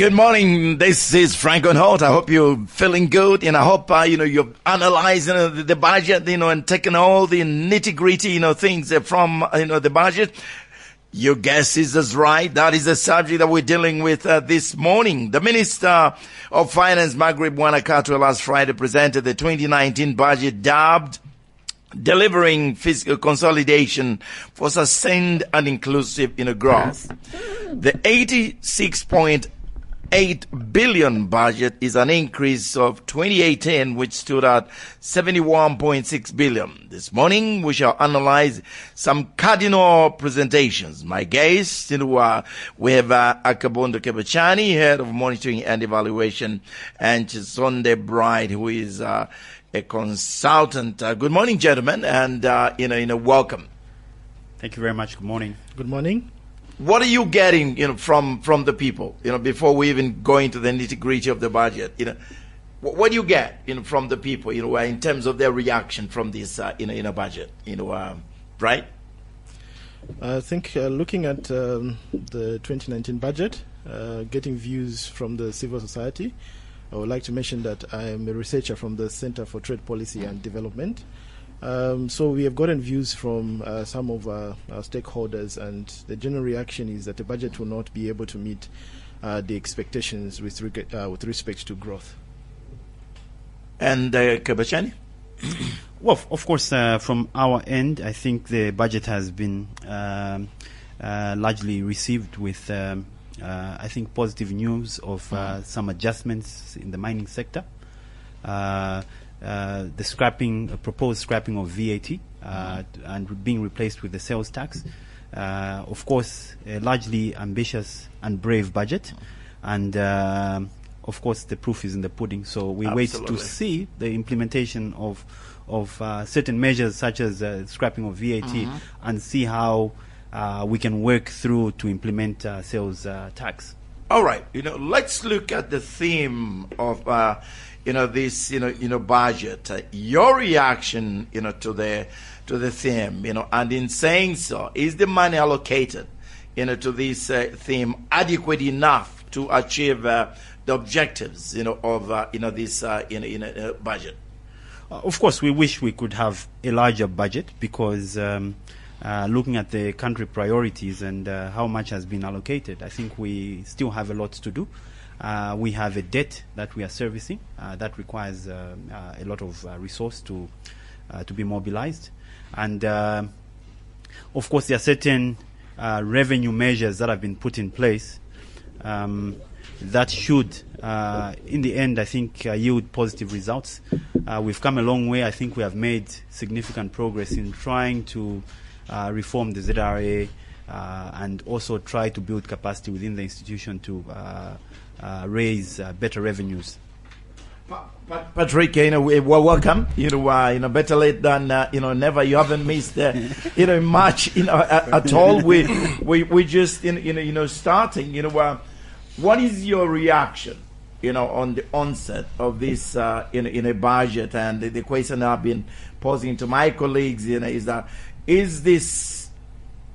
Good morning. This is Frank on Holt. I hope you're feeling good, and I hope you're analyzing the budget, and taking all the nitty gritty, things from the budget. Your guess is as right. That is the subject that we're dealing with this morning. The Minister of Finance, Maghreb Wanakato, last Friday presented the 2019 budget dubbed delivering fiscal consolidation for sustained and inclusive growth. The 86.8 billion budget is an increase of 2018, which stood at 71.6 billion. This morning, we shall analyze some cardinal presentations. My guests, we have Akabondo Kabechani, Head of Monitoring and Evaluation, and Chizonde Bride, who is a consultant. Good morning, gentlemen, and welcome. Thank you very much. Good morning. Good morning. What are you getting, from the people, before we even go into the nitty-gritty of the budget? What do you get, from the people, in terms of their reaction from this, budget, right? I think looking at the 2019 budget, getting views from the civil society, I would like to mention that I am a researcher from the Center for Trade Policy and Development. So we have gotten views from some of our stakeholders, and the general reaction is that the budget will not be able to meet the expectations with respect to growth. And Kabechani? Well, of course, from our end, I think the budget has been largely received with, I think, positive news of some adjustments in the mining sector. The proposed scrapping of VAT and being replaced with the sales tax. Of course, a largely ambitious and brave budget. And, of course, the proof is in the pudding. So we wait to see the implementation of certain measures such as scrapping of VAT and see how we can work through to implement sales tax. All right. Let's look at the theme of this budget. Your reaction to the theme, and in saying so, is the money allocated to this theme adequate enough to achieve the objectives of this budget? Of course, we wish we could have a larger budget because looking at the country priorities and how much has been allocated, I think we still have a lot to do. We have a debt that we are servicing that requires a lot of resource to be mobilized. And, of course, there are certain revenue measures that have been put in place that should, in the end, I think, yield positive results. We've come a long way. I think we have made significant progress in trying to reform the ZRA and also try to build capacity within the institution to raise better revenues. Patrick, welcome. Better late than never. You haven't missed much at all. We just starting. What is your reaction? On the onset of this in a budget, and the question I've been posing to my colleagues is this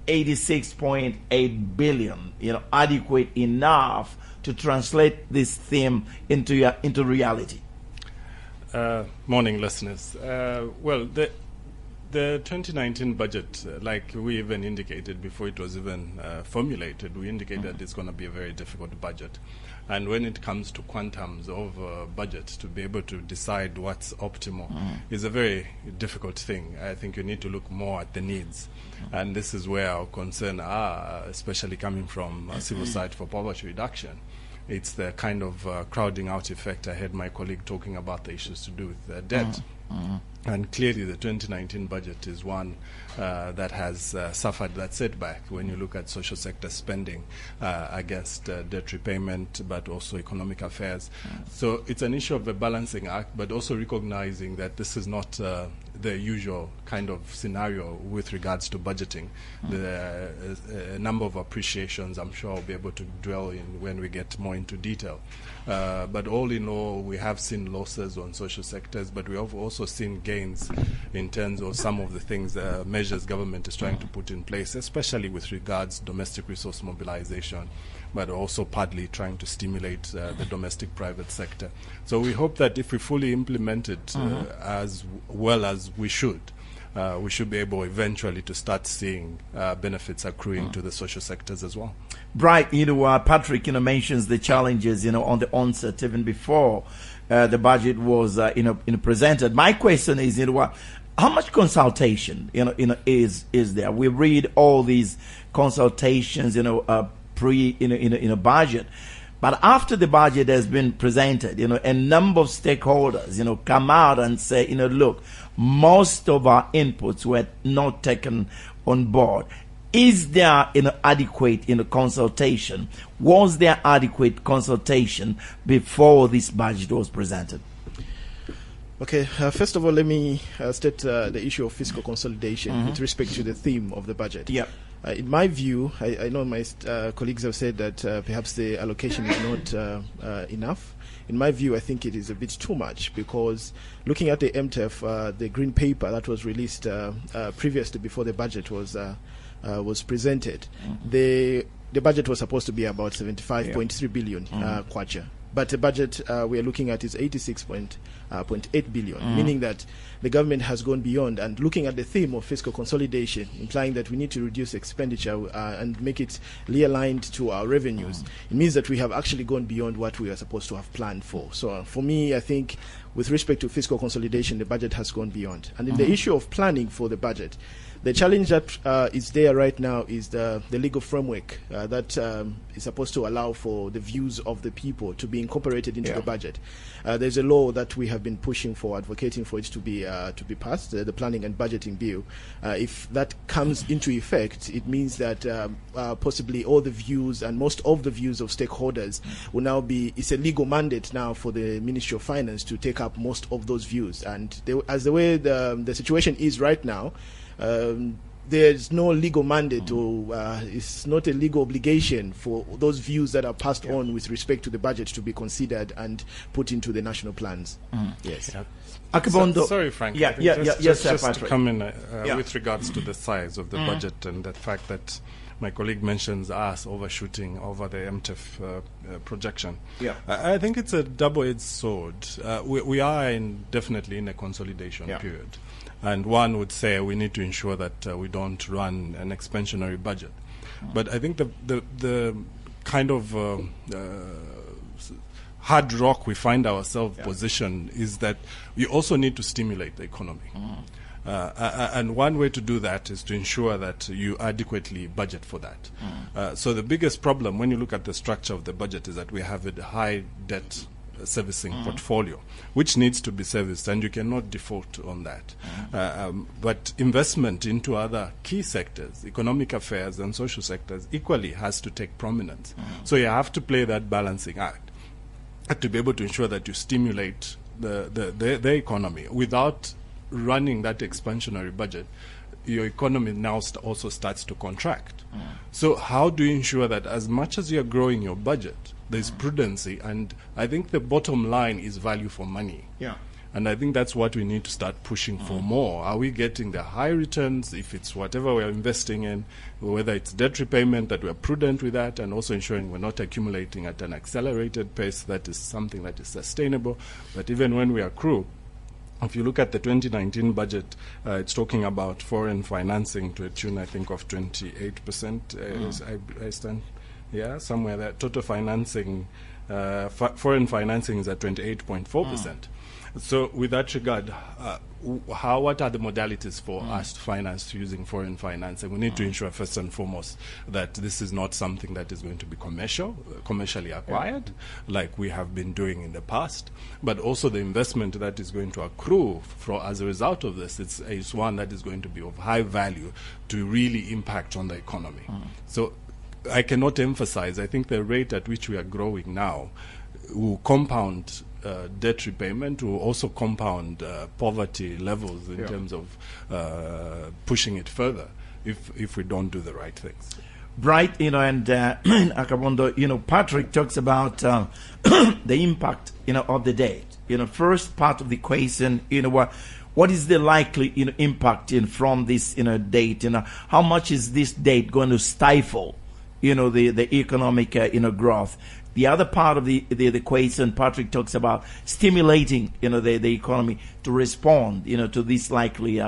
86.8 billion adequate enough to translate this theme into reality? Morning, listeners. Well, the 2019 budget, like we even indicated before it was even formulated, we indicated that it's going to be a very difficult budget. And when it comes to quantums of budget, to be able to decide what's optimal is a very difficult thing. I think you need to look more at the needs. And this is where our concern are, especially coming from Civil Society for Poverty Reduction. It's the kind of crowding out effect. I heard my colleague talking about the issues to do with debt. And clearly the 2019 budget is one that has suffered that setback when you look at social sector spending against debt repayment, but also economic affairs. So it's an issue of a balancing act, but also recognizing that this is not the usual kind of scenario with regards to budgeting. A number of appreciations I'm sure I'll be able to dwell in when we get more into detail. But all in all, we have seen losses on social sectors, but we have also seen gains in terms of some of the things, measures government is trying to put in place, especially with regards to domestic resource mobilization, but also partly trying to stimulate the domestic private sector. So we hope that if we fully implement it as well as we should be able eventually to start seeing benefits accruing to the social sectors as well. Bright, Patrick, mentions the challenges, on the onset even before the budget was, presented. My question is, how much consultation, is there? We read all these consultations, pre, in a budget. But after the budget has been presented, a number of stakeholders, come out and say, look, most of our inputs were not taken on board. Is there adequate consultation? Was there adequate consultation before this budget was presented? Okay, first of all, let me state the issue of fiscal consolidation with respect to the theme of the budget. Yeah. In my view, I know my colleagues have said that perhaps the allocation is not enough. In my view, I think it is a bit too much, because looking at the MTEF, the green paper that was released previously before the budget was presented, the budget was supposed to be about 75.3 billion kwacha. But the budget we are looking at is 86.8 billion, meaning that the government has gone beyond. And looking at the theme of fiscal consolidation, implying that we need to reduce expenditure and make it realigned to our revenues, it means that we have actually gone beyond what we are supposed to have planned for. So for me, I think with respect to fiscal consolidation, the budget has gone beyond. And in the issue of planning for the budget, the challenge that is there right now is the legal framework that is supposed to allow for the views of the people to be incorporated into the budget. There's a law that we have been pushing for, advocating for it to be passed, the Planning and Budgeting Bill. If that comes into effect, it means that possibly all the views and most of the views of stakeholders will now be, it's a legal mandate now for the Ministry of Finance to take up most of those views. And as the way the situation is right now, there's no legal mandate or it's not a legal obligation for those views that are passed on with respect to the budget to be considered and put into the national plans. Yes. Akabondo. Sorry, Frank. Just to come in with regards to the size of the budget and the fact that my colleague mentions us overshooting over the MTEF projection. I think it's a double-edged sword. We are definitely in a consolidation period. And one would say we need to ensure that we don't run an expansionary budget. But I think the kind of hard rock we find ourselves positioned is that we also need to stimulate the economy. And one way to do that is to ensure that you adequately budget for that. So the biggest problem when you look at the structure of the budget is that we have a high debt servicing portfolio, which needs to be serviced, and you cannot default on that. But investment into other key sectors, economic affairs and social sectors, equally has to take prominence. So you have to play that balancing act to be able to ensure that you stimulate the economy without running that expansionary budget. Your economy now also starts to contract. So how do you ensure that as much as you're growing your budget, there's prudency, and I think the bottom line is value for money. And I think that's what we need to start pushing for more. Are we getting the high returns if it's whatever we're investing in, whether it's debt repayment, that we're prudent with that, and also ensuring we're not accumulating at an accelerated pace that is something that is sustainable. But even when we accrue, if you look at the 2019 budget, it's talking about foreign financing to a tune, I think, of 28%. I stand, somewhere there. Total financing, foreign financing is at 28.4%. So with that regard, what are the modalities for us to finance using foreign financing? We need to ensure first and foremost that this is not something that is going to be commercially acquired, like we have been doing in the past, but also the investment that is going to accrue as a result of this, it's one that is going to be of high value to really impact on the economy. So I cannot emphasize, I think the rate at which we are growing now will compound debt repayment, will also compound poverty levels in terms of pushing it further if we don't do the right things. Bright, and Akabondo, Patrick talks about the impact, of the debt. First part of the equation, what is the likely impact from this date? How much is this date going to stifle the economic growth? The other part of the equation, Patrick talks about stimulating the economy to respond to this likely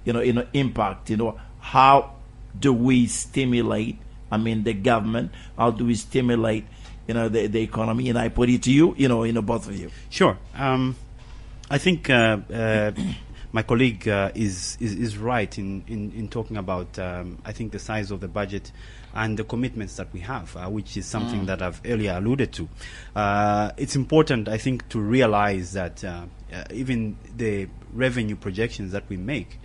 impact. How do we stimulate? I mean, the government. How do we stimulate the economy? And I put it to you, both of you. Sure. I think my colleague is right in talking about I think the size of the budget and the commitments that we have, which is something that I've earlier alluded to. It's important, I think, to realize that even the revenue projections that we make,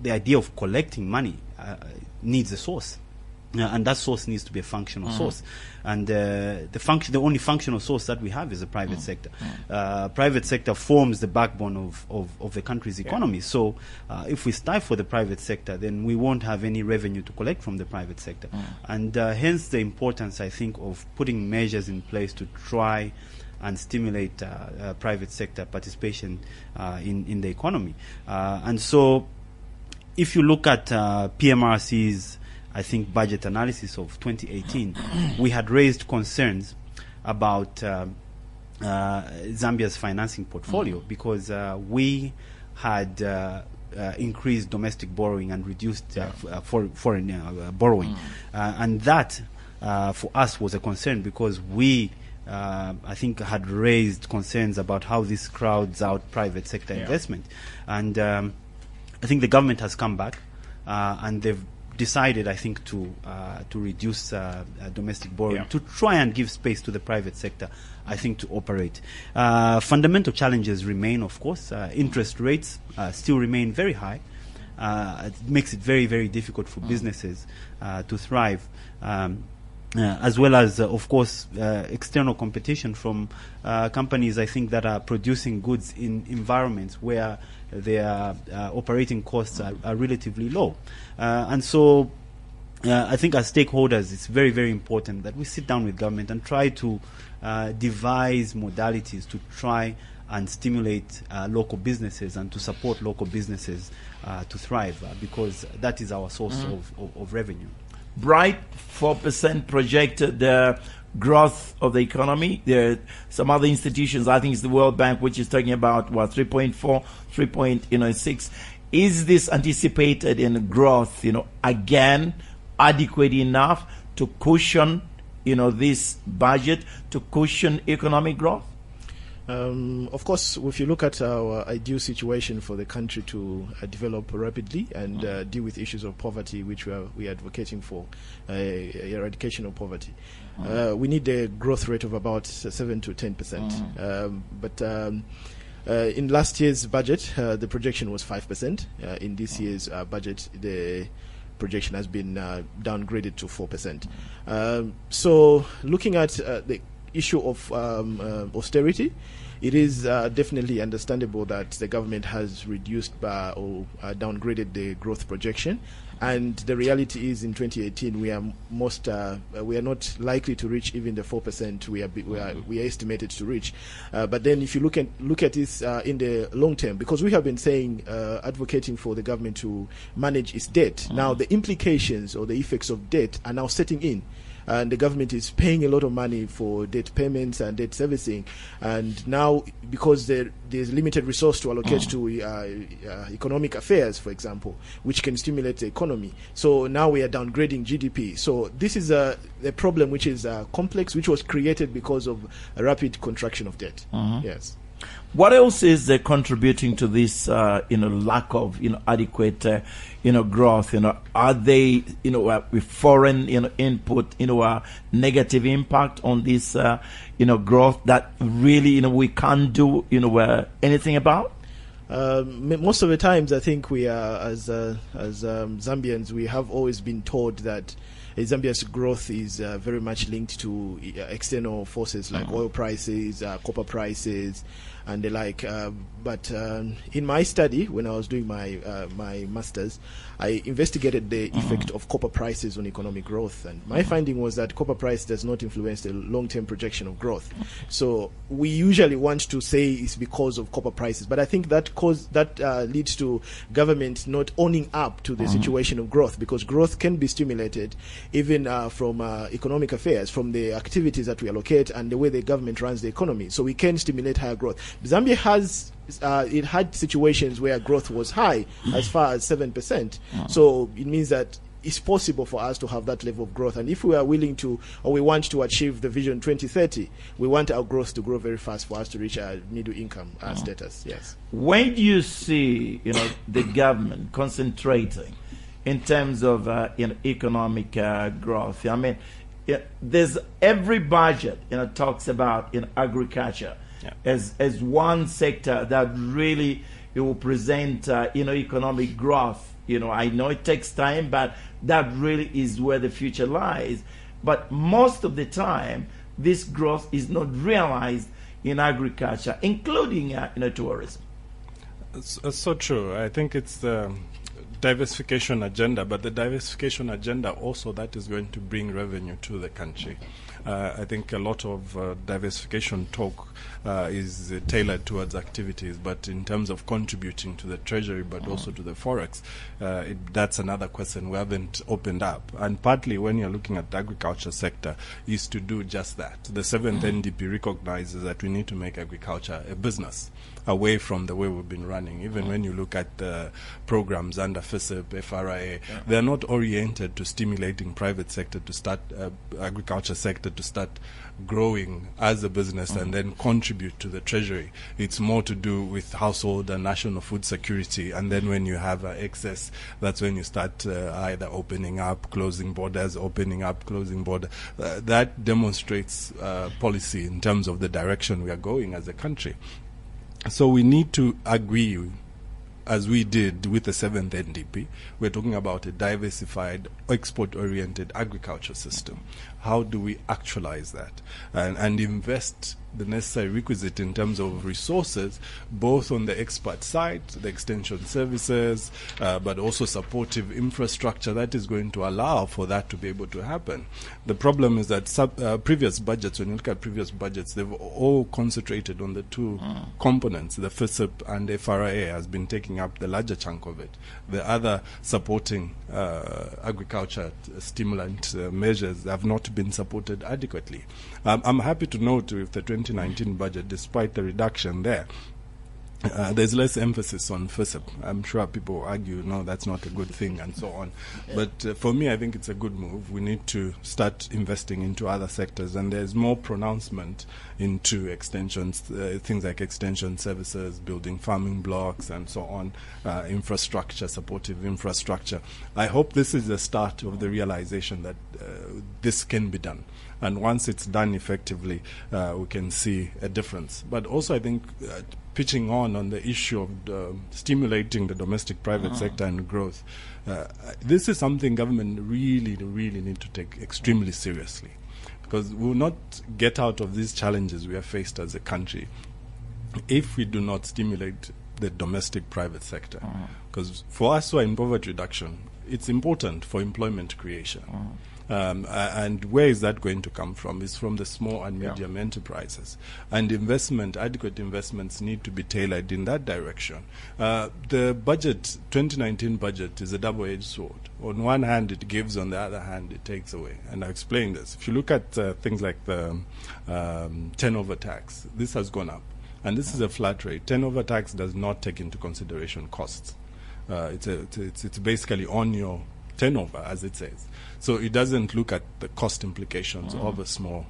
the idea of collecting money needs a source. And that source needs to be a functional source, and the only functional source that we have is the private sector. Private sector forms the backbone of the country's economy. So, if we stifle the private sector, then we won't have any revenue to collect from the private sector, and hence the importance, I think, of putting measures in place to try and stimulate private sector participation in the economy. And so, if you look at PMRC's I think budget analysis of 2018, we had raised concerns about Zambia's financing portfolio because we had increased domestic borrowing and reduced foreign borrowing, and that for us was a concern because we I think had raised concerns about how this crowds out private sector investment, and I think the government has come back and they've decided, I think, to reduce domestic borrowing, to try and give space to the private sector, I think, to operate. Fundamental challenges remain, of course. Interest rates still remain very high. It makes it very, very difficult for businesses to thrive. As well as, of course, external competition from companies, I think, that are producing goods in environments where their operating costs are relatively low. And so I think as stakeholders, it's very, very important that we sit down with government and try to devise modalities to try and stimulate local businesses and to support local businesses to thrive, because that is our source of revenue. Bright 4% projected growth of the economy. There are some other institutions, I think it's the World Bank, which is talking about 3.4, 3.6. Is this anticipated in growth, again, adequate enough to cushion, this budget, to cushion economic growth? Of course, if you look at our ideal situation for the country to develop rapidly and deal with issues of poverty, which we are advocating for, eradication of poverty, we need a growth rate of about 7 to 10%. But in last year's budget, the projection was 5%. In this year's budget, the projection has been downgraded to 4%. So looking at the issue of austerity, it is definitely understandable that the government has reduced or downgraded the growth projection, and the reality is in 2018 we are not likely to reach even the 4% we are estimated to reach. But then if you look at this in the long term, because we have been saying advocating for the government to manage its debt. Now the implications or the effects of debt are now setting in. And the government is paying a lot of money for debt payments and debt servicing, and now because there's limited resource to allocate to economic affairs, for example, which can stimulate the economy. So now we are downgrading GDP. So this is a problem which is complex, which was created because of a rapid contraction of debt. Yes. What else is contributing to this, lack of, adequate, growth? Are they, with foreign, input, a negative impact on this, growth that really, we can't do, anything about? Most of the times, I think we are, as Zambians, we have always been told that Zambia's growth is very much linked to external forces like oil prices, copper prices, and the like. But in my study, when I was doing my my master's, I investigated the effect of copper prices on economic growth, and my finding was that copper price does not influence the long-term projection of growth. So we usually want to say it's because of copper prices, but I think that leads to government not owning up to the situation of growth, because growth can be stimulated even from economic affairs, from the activities that we allocate and the way the government runs the economy. So we can stimulate higher growth. Zambia has it had situations where growth was high, as far as 7%. So it means that it's possible for us to have that level of growth. And if we are willing to, or we want to achieve the Vision 2030, we want our growth to grow very fast for us to reach our middle income status. Yes. When do you see, the government concentrating in terms of, economic growth? I mean, there's every budget, talks about agriculture as one sector that really it will present, economic growth. I know it takes time, but that really is where the future lies. But most of the time, this growth is not realized in agriculture, including tourism. It's so true. I think it's the diversification agenda, but the diversification agenda also that is going to bring revenue to the country. I think a lot of diversification talk is tailored towards activities, but in terms of contributing to the treasury, but also to the forex, that's another question we haven't opened up. And partly when you're looking at the agriculture sector is to do just that. The 7th NDP recognizes that we need to make agriculture a business away from the way we've been running. Even when you look at the programs under FISIP, FRA, they're not oriented to stimulating private sector to start, agriculture sector to start growing as a business and then contribute to the treasury. It's more to do with household and national food security, and then when you have excess, that's when you start either opening up, closing borders, opening up, closing border. That demonstrates policy in terms of the direction we are going as a country. So we need to agree, as we did with the 7th NDP. We're talking about a diversified, export-oriented agriculture system. How do we actualize that and invest the necessary requisite in terms of resources, both on the expert side, the extension services, but also supportive infrastructure that is going to allow for that to be able to happen. The problem is that previous budgets, when you look at previous budgets, they've all concentrated on the two components. The FISIP and the FRA has been taking up the larger chunk of it. The other supporting agriculture stimulant measures have not been supported adequately. I'm happy to note with the 2019 budget, despite the reduction there, there's less emphasis on FISIP. I'm sure people argue, no, that's not a good thing and so on. But for me, I think it's a good move. We need to start investing into other sectors, and there's more pronouncement into extensions, things like extension services, building farming blocks and so on, infrastructure, supportive infrastructure. I hope this is the start of the realization that this can be done. And once it's done effectively, we can see a difference. But also I think pitching on the issue of stimulating the domestic private sector and growth, this is something government really need to take extremely seriously, because we will not get out of these challenges we have faced as a country if we do not stimulate the domestic private sector. Because for us who are in poverty reduction, it's important for employment creation. And where is that going to come from? It's from the small and medium enterprises. And investment, adequate investments need to be tailored in that direction. The budget, 2019 budget, is a double-edged sword. On one hand, it gives, on the other hand, it takes away. And I'll explain this. If you look at things like the turnover tax, this has gone up. And this is a flat rate. Turnover tax does not take into consideration costs. It's basically on your turnover, as it says. So it doesn't look at the cost implications of a small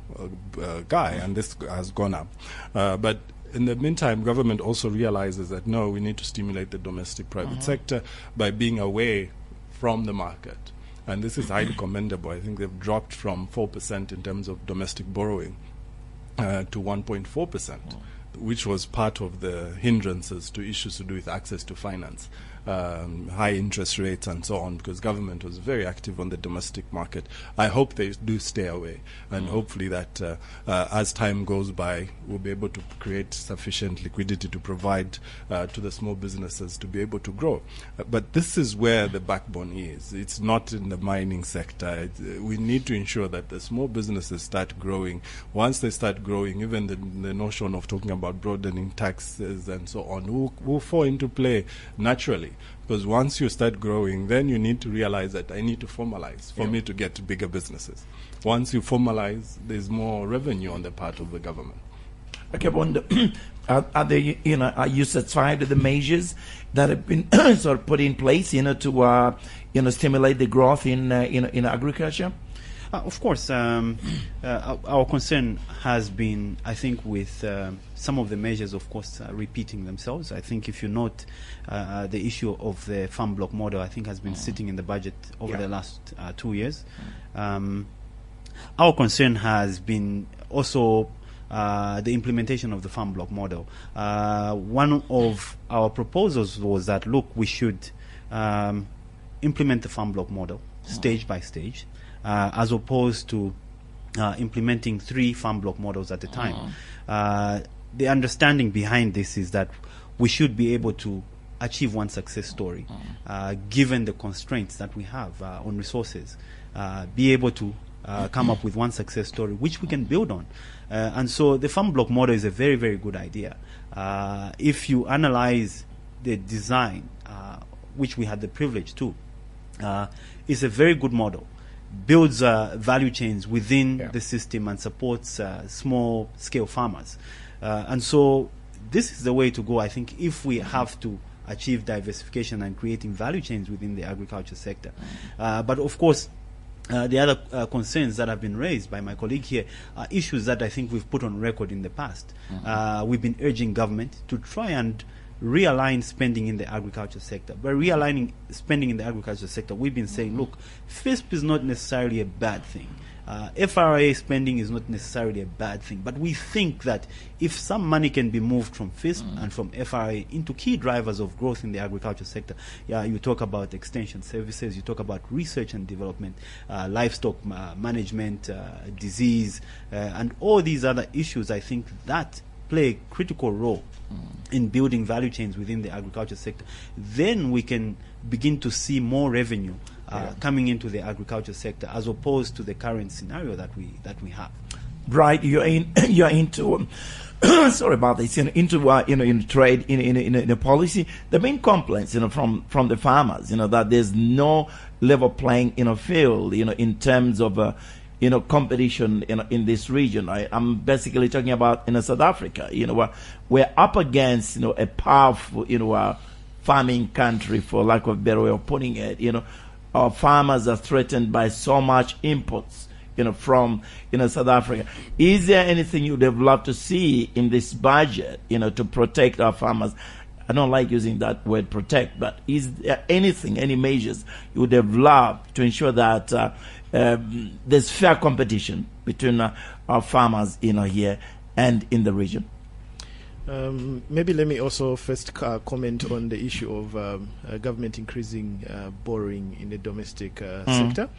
guy, and this has gone up. But in the meantime, government also realizes that, no, we need to stimulate the domestic private sector by being away from the market. And this is highly commendable. I think they've dropped from 4% in terms of domestic borrowing to 1.4%. Which was part of the hindrances to issues to do with access to finance. high interest rates and so on, because government was very active on the domestic market. I hope they do stay away, and hopefully that as time goes by, we'll be able to create sufficient liquidity to provide to the small businesses to be able to grow. But this is where the backbone is. It's not in the mining sector. We need to ensure that the small businesses start growing. Once they start growing, even the notion of talking about broadening taxes and so on will fall into play naturally. Because once you start growing, then you need to realize that I need to formalize for me to get bigger businesses. Once you formalize, there's more revenue on the part of the government. Okay, are you satisfied with the measures that have been sort of put in place, to stimulate the growth in agriculture? Of course, our concern has been, I think, with some of the measures, of course, repeating themselves. I think if you note the issue of the farm block model, I think has been sitting in the budget over the last 2 years. Our concern has been also the implementation of the farm block model. One of our proposals was that, look, we should implement the farm block model stage by stage, as opposed to implementing 3 farm block models at a time. The understanding behind this is that we should be able to achieve one success story, given the constraints that we have on resources, be able to come up with one success story which we can build on. And so the farm block model is a very, very good idea. If you analyze the design, which we had the privilege to, it's a very good model. Builds value chains within the system and supports small-scale farmers. And so this is the way to go, I think, if we have to achieve diversification and creating value chains within the agriculture sector. But of course, the other concerns that have been raised by my colleague here are issues that I think we've put on record in the past. We've been urging government to try and realign spending in the agriculture sector. By realigning spending in the agriculture sector, we've been saying, look, FISP is not necessarily a bad thing. FRA spending is not necessarily a bad thing, but we think that if some money can be moved from FISP and from FRA into key drivers of growth in the agriculture sector, you talk about extension services, you talk about research and development, livestock management, disease, and all these other issues, I think that play a critical role in building value chains within the agriculture sector. Then we can begin to see more revenue coming into the agriculture sector, as opposed to the current scenario that we have. Right, you're into sorry about this, into trade, in the policy. The main complaints, from the farmers, that there's no level playing field, in terms of competition in this region. I'm basically talking about South Africa. We're up against a powerful farming country, for lack of a better way of putting it. Our farmers are threatened by so much imports from South Africa. Is there anything you would have loved to see in this budget to protect our farmers? I don't like using that word protect, but is there anything, any measures you would have loved to ensure that there's fair competition between our farmers here and in the region? Maybe let me also first comment on the issue of government increasing borrowing in the domestic sector.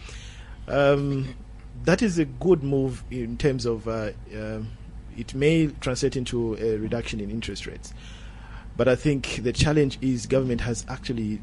That is a good move in terms of it may translate into a reduction in interest rates. But I think the challenge is government has actually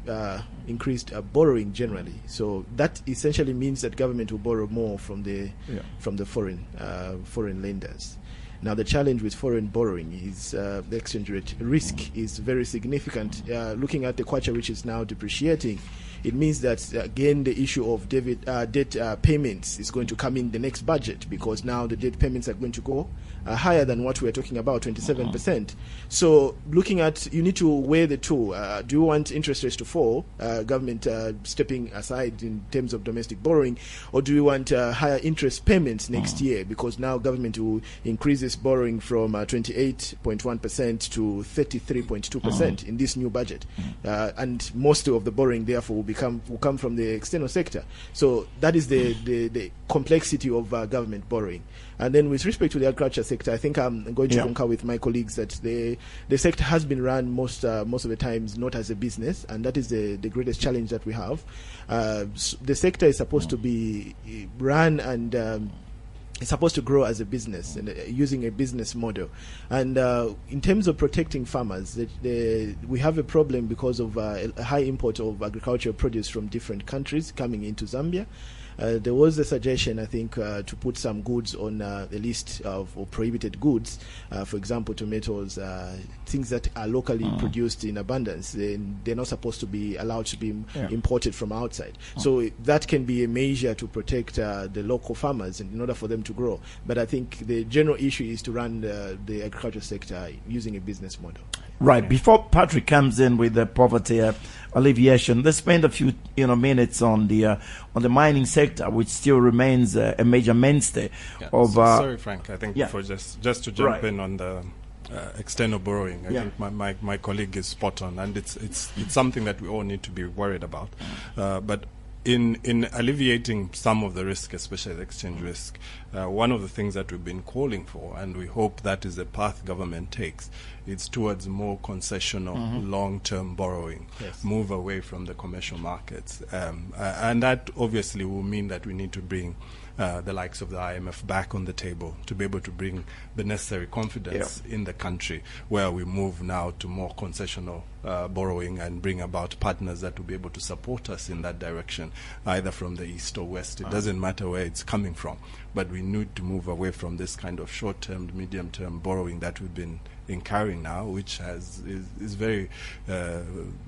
increased borrowing generally. So that essentially means that government will borrow more from the foreign lenders. Now, the challenge with foreign borrowing is the exchange rate risk is very significant. Looking at the kwacha, which is now depreciating, it means that, again, the issue of debt payments is going to come in the next budget, because now the debt payments are going to go higher than what we're talking about, 27%. So looking at, you need to weigh the two. Do you want interest rates to fall, government stepping aside in terms of domestic borrowing, or do you want higher interest payments next year, because now government will increase its borrowing from 28.1% to 33.2% in this new budget, and most of the borrowing therefore will be will come from the external sector. So that is the complexity of government borrowing. And then with respect to the agriculture sector, I think I'm going to concur with my colleagues that the sector has been run most of the times not as a business, and that is the greatest challenge that we have. The sector is supposed to be run and it's supposed to grow as a business and using a business model. And in terms of protecting farmers, we have a problem because of a high import of agricultural produce from different countries coming into Zambia. There was a suggestion, I think, to put some goods on the list of prohibited goods. For example, tomatoes, things that are locally produced in abundance. They're not supposed to be allowed to be imported from outside. So that can be a measure to protect the local farmers in order for them to grow. But I think the general issue is to run the agriculture sector using a business model. Right. Before Patrick comes in with the poverty alleviation, let's spend a few minutes on the mining sector, which still remains a major mainstay of. Sorry, Frank. I think for just to jump in on the external borrowing, I think my colleague is spot on, and it's something that we all need to be worried about. But in alleviating some of the risk, especially the exchange risk, one of the things that we've been calling for, and we hope that is the path government takes, it's towards more concessional long-term borrowing, move away from the commercial markets. And that obviously will mean that we need to bring the likes of the IMF back on the table to be able to bring the necessary confidence in the country, where we move now to more concessional borrowing and bring about partners that will be able to support us in that direction, either from the east or west. It doesn't matter where it's coming from, but we need to move away from this kind of short-term, medium-term borrowing that we've been incurring now, which is very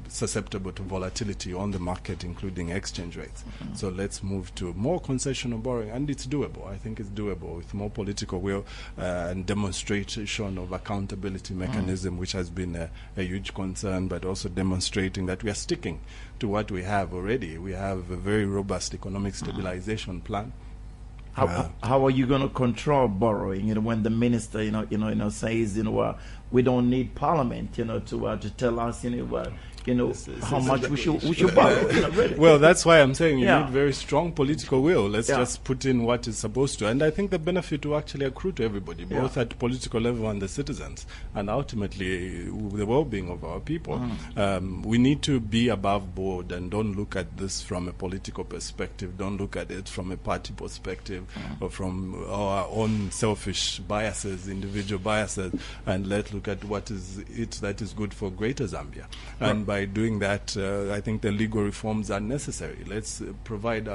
susceptible to volatility on the market, including exchange rates. So let's move to more concessional borrowing, and it's doable. I think it's doable with more political will and demonstration of accountability mechanism, which has been a huge concern, but also demonstrating that we are sticking to what we have already. We have a very robust economic stabilization plan. How are you going to control borrowing? When the minister, says, we don't need Parliament, to tell us, how much we should borrow. Really. Well, that's why I'm saying you need very strong political will. Let's just put in what is supposed to, and I think the benefit will actually accrue to everybody, both at political level and the citizens, and ultimately the well-being of our people. We need to be above board and don't look at this from a political perspective. Don't look at it from a party perspective or from our own selfish biases, individual biases, and let's look at what is it that is good for Greater Zambia. And by doing that, I think the legal reforms are necessary. Let's provide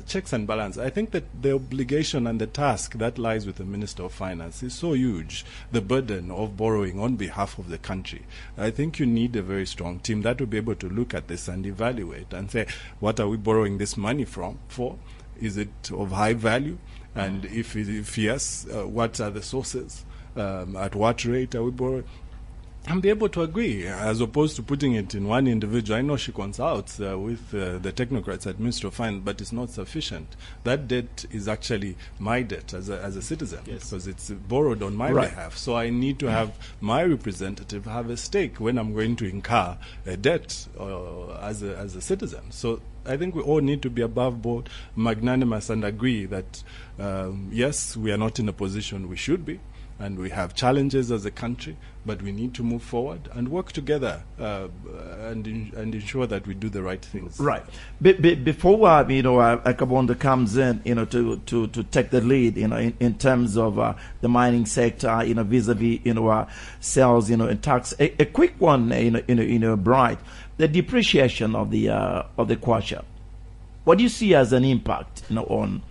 checks and balance. I think that the obligation and the task that lies with the Minister of Finance is so huge, the burden of borrowing on behalf of the country. I think you need a very strong team that will be able to look at this and evaluate and say, what are we borrowing this money for? Is it of high value? And if yes, what are the sources? At what rate are we borrowing? And be able to agree, as opposed to putting it in one individual. I know she consults with the technocrats at Ministry of Finance, but it's not sufficient. That debt is actually my debt as a citizen, because it's borrowed on my behalf. So I need to have my representative have a stake when I'm going to incur a debt as a citizen. So I think we all need to be above board, magnanimous, and agree that, yes, we are not in a position we should be, and we have challenges as a country, but we need to move forward and work together and ensure that we do the right things. Right. Before Akabondo comes in, to take the lead, in terms of the mining sector, vis-a-vis, sales, and tax. A quick one, Bright, the depreciation of the kwacha. What do you see as an impact, on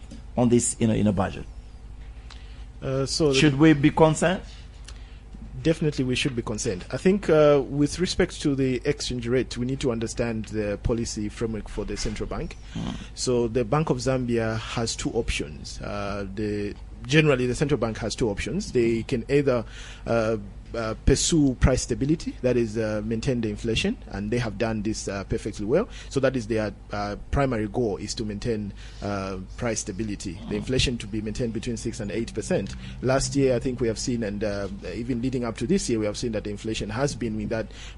this, in a budget? Should we be concerned? Definitely we should be concerned. I think with respect to the exchange rate, we need to understand the policy framework for the central bank. So the Bank of Zambia has two options. Generally, the central bank has two options. They can either pursue price stability, that is maintain the inflation, and they have done this perfectly well. So that is their primary goal, is to maintain price stability, the inflation to be maintained between 6 and 8%. Last year, I think we have seen, and even leading up to this year, we have seen that the inflation has been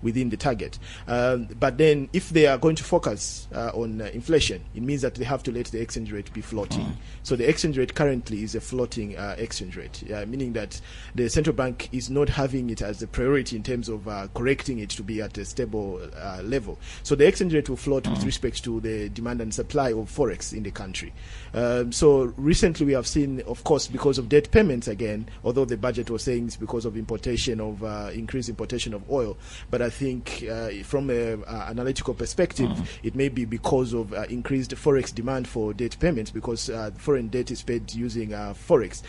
within the target. But then if they are going to focus on inflation, it means that they have to let the exchange rate be floating. So the exchange rate currently is a floating exchange rate, meaning that the central bank is not having it as a priority in terms of correcting it to be at a stable level. So the exchange rate will float with respect to the demand and supply of forex in the country. So recently we have seen, of course, because of debt payments again, although the budget was saying it's because of importation of increased importation of oil, but I think from an analytical perspective, it may be because of increased forex demand for debt payments, because foreign debt is paid using forex.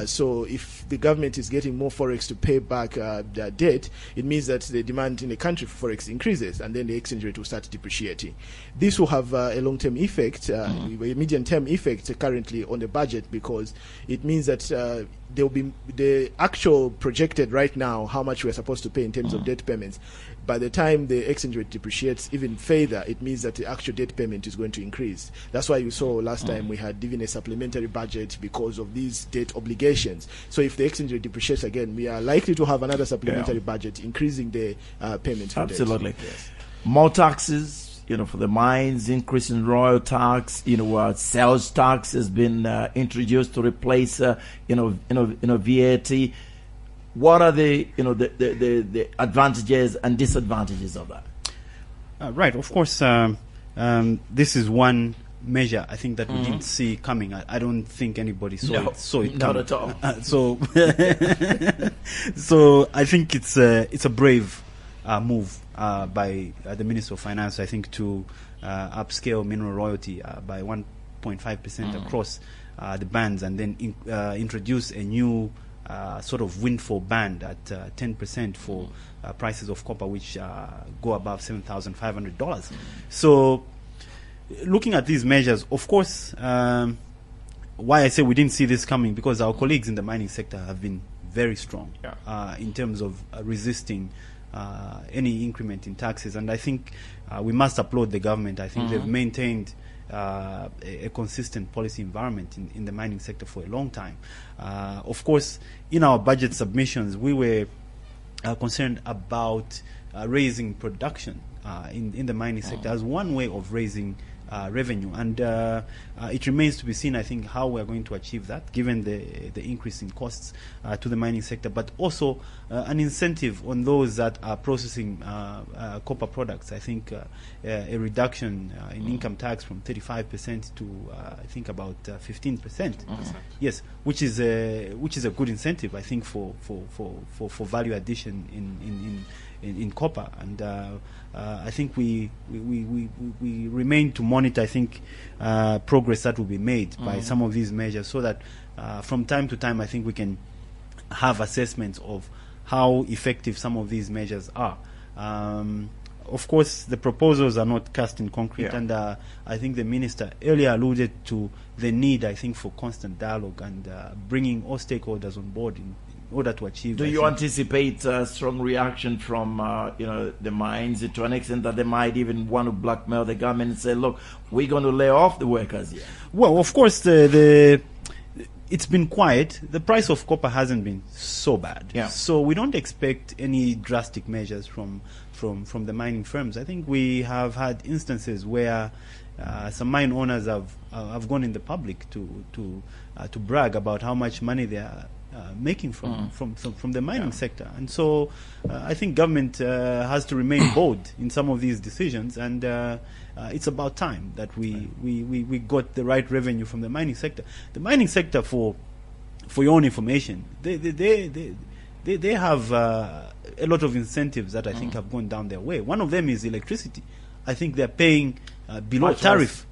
So if the government is getting more forex to pay back their debt, it means that the demand in the country for forex increases, and then the exchange rate will start depreciating. This will have a long-term effect, a medium-term effect currently on the budget, because it means that there will be the actual projected right now how much we're supposed to pay in terms of debt payments. By the time the exchange rate depreciates even further, it means that the actual debt payment is going to increase. That's why you saw last time we had even a supplementary budget because of these debt obligations. So if the exchange rate depreciates again, we are likely to have another supplementary budget increasing the payments for Absolutely. debt. Yes. More taxes, for the mines, increase in royal tax, sales tax has been introduced to replace, VAT. What are the advantages and disadvantages of that? Right. Of course, this is one measure I think that we didn't see coming. I don't think anybody saw it not coming. at all. So I think it's a brave move by the Minister of Finance, I think, to upscale mineral royalty by 1.5% across the bands, and then introduce a new sort of windfall band at 10% for prices of copper, which go above $7,500. So looking at these measures, of course, why I say we didn't see this coming, because our colleagues in the mining sector have been very strong in terms of resisting any increment in taxes. And I think we must applaud the government. I think they've maintained a consistent policy environment in the mining sector for a long time. Of course, in our budget submissions, we were concerned about raising production in the mining sector as one way of raising revenue, and it remains to be seen, I think, how we're going to achieve that, given the increase in costs to the mining sector, but also an incentive on those that are processing copper products. I think a reduction in income tax from 35% to I think about 15%. Yes, which is a good incentive, I think, for value addition in copper, and I think we remain to monitor, I think, progress that will be made by some of these measures, so that from time to time, I think we can have assessments of how effective some of these measures are. Of course, the proposals are not cast in concrete, and I think the minister earlier alluded to the need, I think, for constant dialogue and bringing all stakeholders on board in order to achieve. Do you anticipate a strong reaction from the mines, to an extent that they might even want to blackmail the government and say, look, we're going to lay off the workers here? Well, of course, it's been quiet. The price of copper hasn't been so bad. So we don't expect any drastic measures from the mining firms. I think we have had instances where some mine owners have gone in the public to brag about how much money they are making from the mining sector. And so I think government has to remain bold in some of these decisions, and it's about time that we got the right revenue from the mining sector. The mining sector, for your own information, they have a lot of incentives that I think have gone down their way. One of them is electricity. I think they're paying below tariff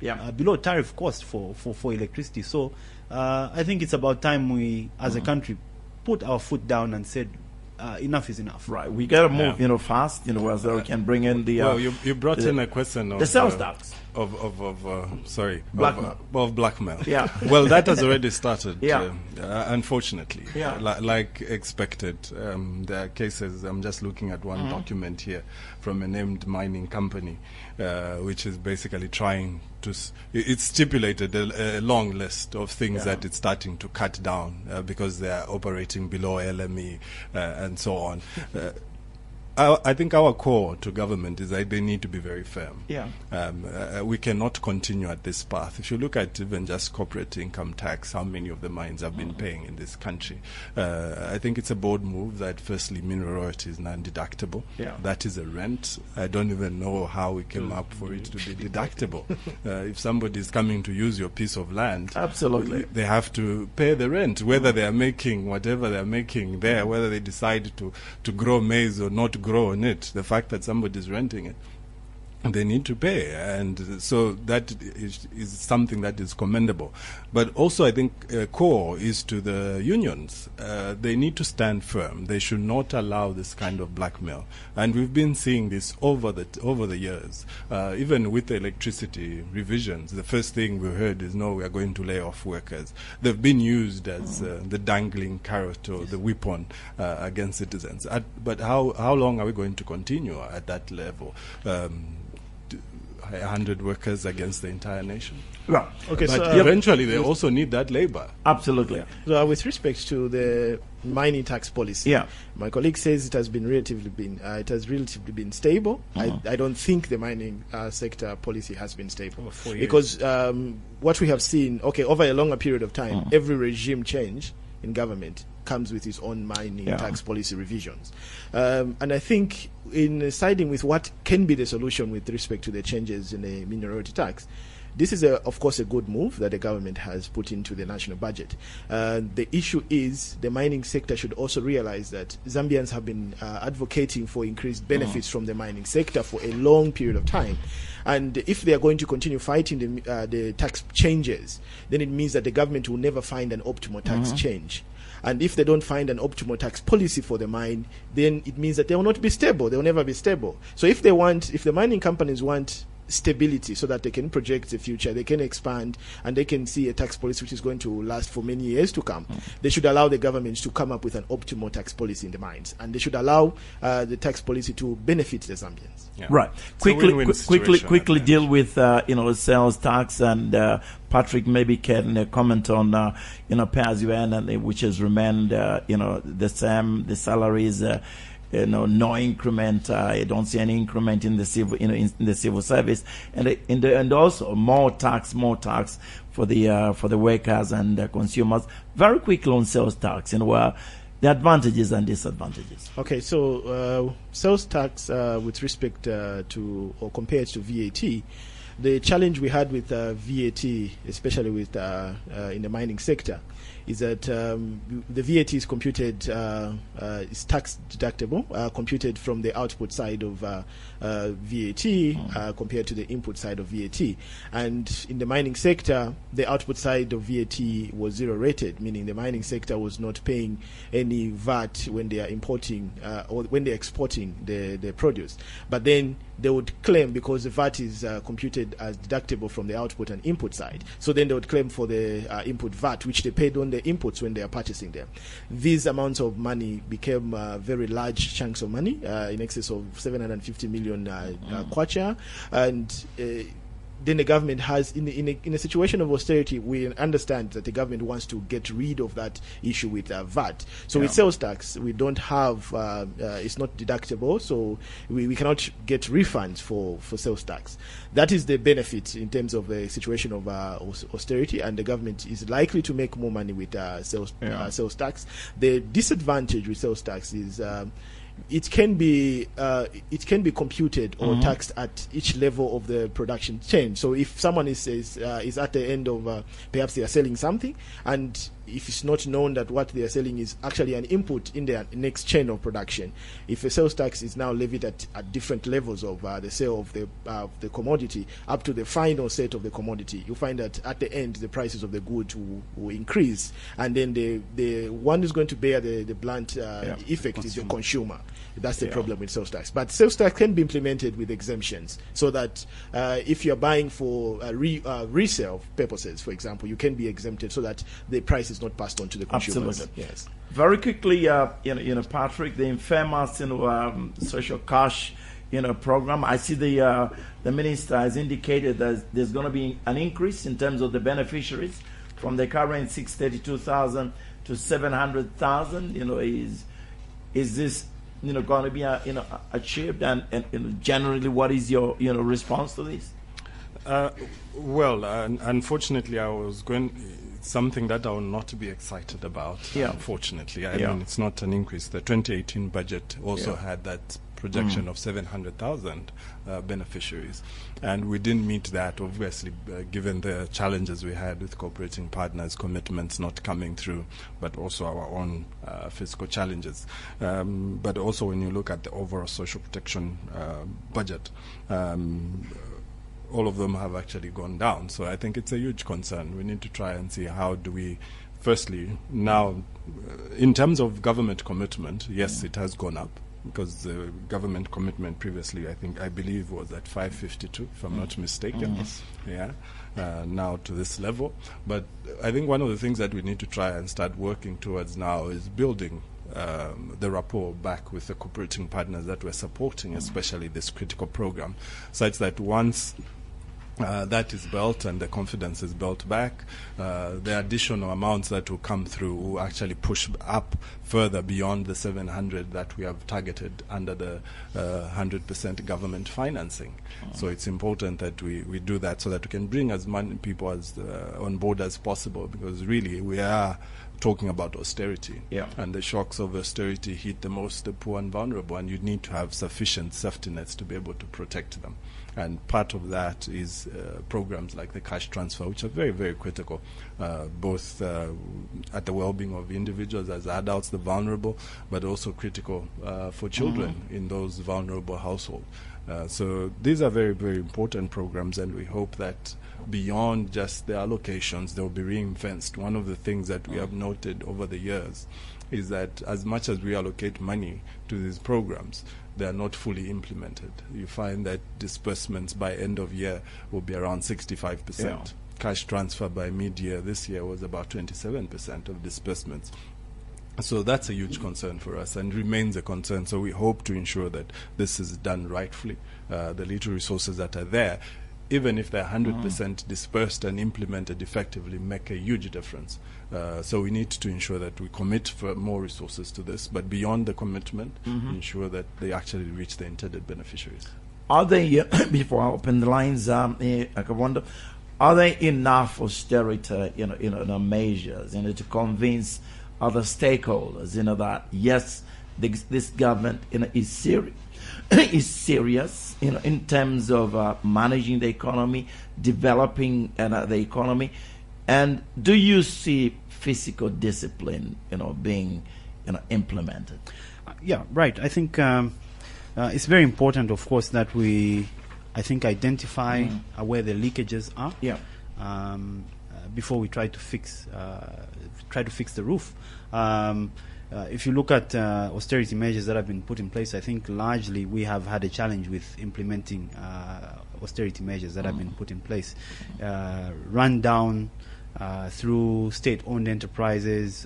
cost for electricity. So I think it's about time we, as a country, put our foot down and said, enough is enough. Right, we got to move, fast, so we can bring in the. Well, you brought in a question of the sales tax. Blackmail. Of blackmail. Yeah. Well, that has already started. Yeah. Unfortunately. Yeah. Like expected. There are cases. I'm just looking at one document here from a named mining company, which is basically trying to. It's stipulated a long list of things that it's starting to cut down because they are operating below LME and so on. I think our call to government is that they need to be very firm. Yeah. We cannot continue at this path. If you look at even just corporate income tax, how many of the mines have been paying in this country, I think it's a bold move that firstly mineral royalty is non-deductible. Yeah. That is a rent. I don't even know how we came up for it to be deductible. If somebody is coming to use your piece of land, absolutely, they have to pay the rent, whether they are making whatever they're making there, whether they decide to grow maize or not grow on it. The fact that somebody is renting it, they need to pay, and so that is something that is commendable. But also, I think core is to the unions. They need to stand firm. They should not allow this kind of blackmail. And we've been seeing this over the years. Even with the electricity revisions, the first thing we heard is, no, we are going to lay off workers. They've been used as the dangling carrot or the weapon against citizens. But how long are we going to continue at that level? 100 workers against the entire nation. Well, okay, but eventually they also need that labor. Absolutely. So, with respect to the mining tax policy, my colleague says it has relatively been stable. I don't think the mining sector policy has been stable because what we have seen, over a longer period of time, every regime change in government comes with its own mining tax policy revisions. And I think in siding with what can be the solution with respect to the changes in the mineral royalty tax, this is, of course, a good move that the government has put into the national budget. The issue is the mining sector should also realize that Zambians have been advocating for increased benefits from the mining sector for a long period of time. And if they are going to continue fighting the tax changes, then it means that the government will never find an optimal tax change. And if they don't find an optimal tax policy for the mine, then it means that they will not be stable. They will never be stable. So if the mining companies want stability so that they can project the future, they can expand, and they can see a tax policy which is going to last for many years to come, they should allow the government to come up with an optimal tax policy in the mines, and they should allow the tax policy to benefit the Zambians. Yeah. Right. Quickly deal with sales tax, and Patrick maybe can comment on pay as you earn, which has remained the same. The salaries. No increment. I don't see any increment in the civil, in the civil service, and also more tax for the workers and the consumers. Very quickly on sales tax, the advantages and disadvantages. Okay, so sales tax with respect to or compared to VAT. The challenge we had with VAT, especially with in the mining sector, is that the VAT is computed, is tax deductible, computed from the output side of VAT compared to the input side of VAT. And in the mining sector, the output side of VAT was zero rated, meaning the mining sector was not paying any VAT when they are importing or when they are exporting the produce. But then they would claim, because the VAT is computed as deductible from the output and input side, so then they would claim for the input VAT, which they paid on the inputs when they are purchasing them. These amounts of money became very large chunks of money, in excess of 750 million kwacha, and then the government has, in a situation of austerity, we understand that the government wants to get rid of that issue with VAT. So with sales tax, we don't have, it's not deductible, so we cannot get refunds for sales tax. That is the benefit in terms of the situation of austerity, and the government is likely to make more money with sales tax. The disadvantage with sales tax is it can be computed or taxed at each level of the production chain. So if someone is at the end of perhaps they are selling something, and if it's not known that what they are selling is actually an input in their next chain of production, if a sales tax is now levied at different levels of the sale of the commodity up to the final set of the commodity, you find that at the end the prices of the goods will increase, and then the one who's going to bear the blunt effect is the consumer. That's the problem with sales tax. But sales tax can be implemented with exemptions, so that if you're buying for resale purposes, for example, you can be exempted so that the price is not passed on to the consumers. Absolutely. Yes. Very quickly, Patrick, the infamous social cash program. I see the minister has indicated that there's going to be an increase in terms of the beneficiaries from the current 632,000 to 700,000. Is this going to be achieved, and generally, what is your response to this? Unfortunately, something that I will not be excited about. Yeah. Unfortunately, I mean, it's not an increase. The 2018 budget also had that projection of 700,000 beneficiaries, and we didn't meet that, obviously, given the challenges we had with cooperating partners, commitments not coming through, but also our own fiscal challenges. But also when you look at the overall social protection budget, all of them have actually gone down. So I think it's a huge concern. We need to try and see how do we, firstly, now, in terms of government commitment, yes, it has gone up, because the government commitment previously, I believe, was at 552, if I'm not mistaken. Now to this level. But I think one of the things that we need to try and start working towards now is building the rapport back with the cooperating partners that we're supporting, especially this critical program, such that once that is built and the confidence is built back, the additional amounts that will come through will actually push up further beyond the 700 that we have targeted under the 100% government financing. So it's important that we do that so that we can bring as many people as on board as possible, because really we are talking about austerity, and the shocks of austerity hit the most the poor and vulnerable, and you need to have sufficient safety nets to be able to protect them. And part of that is programs like the cash transfer, which are very, very critical, both at the well-being of individuals as adults, the vulnerable, but also critical for children in those vulnerable households. So these are very, very important programs, and we hope that beyond just the allocations, they will be ring-fenced. One of the things that we have noted over the years is that as much as we allocate money to these programs, they are not fully implemented. You find that disbursements by end of year will be around 65%. Cash transfer by mid-year this year was about 27% of disbursements. So that's a huge concern for us and remains a concern. So we hope to ensure that this is done rightfully. The little resources that are there, even if they're 100% dispersed and implemented effectively, make a huge difference. So we need to ensure that we commit for more resources to this, but beyond the commitment, ensure that they actually reach the intended beneficiaries. Are they, before I open the lines, Akabondo, are there enough austerity, measures, to convince other stakeholders, that yes, this government, is serious, in terms of managing the economy, developing the economy, and do you see fiscal discipline, being, implemented? Yeah, right. I think it's very important, of course, that we, identify where the leakages are. Yeah. Before we try to fix the roof. If you look at austerity measures that have been put in place, I think largely we have had a challenge with implementing austerity measures that have been put in place. Run down through state-owned enterprises,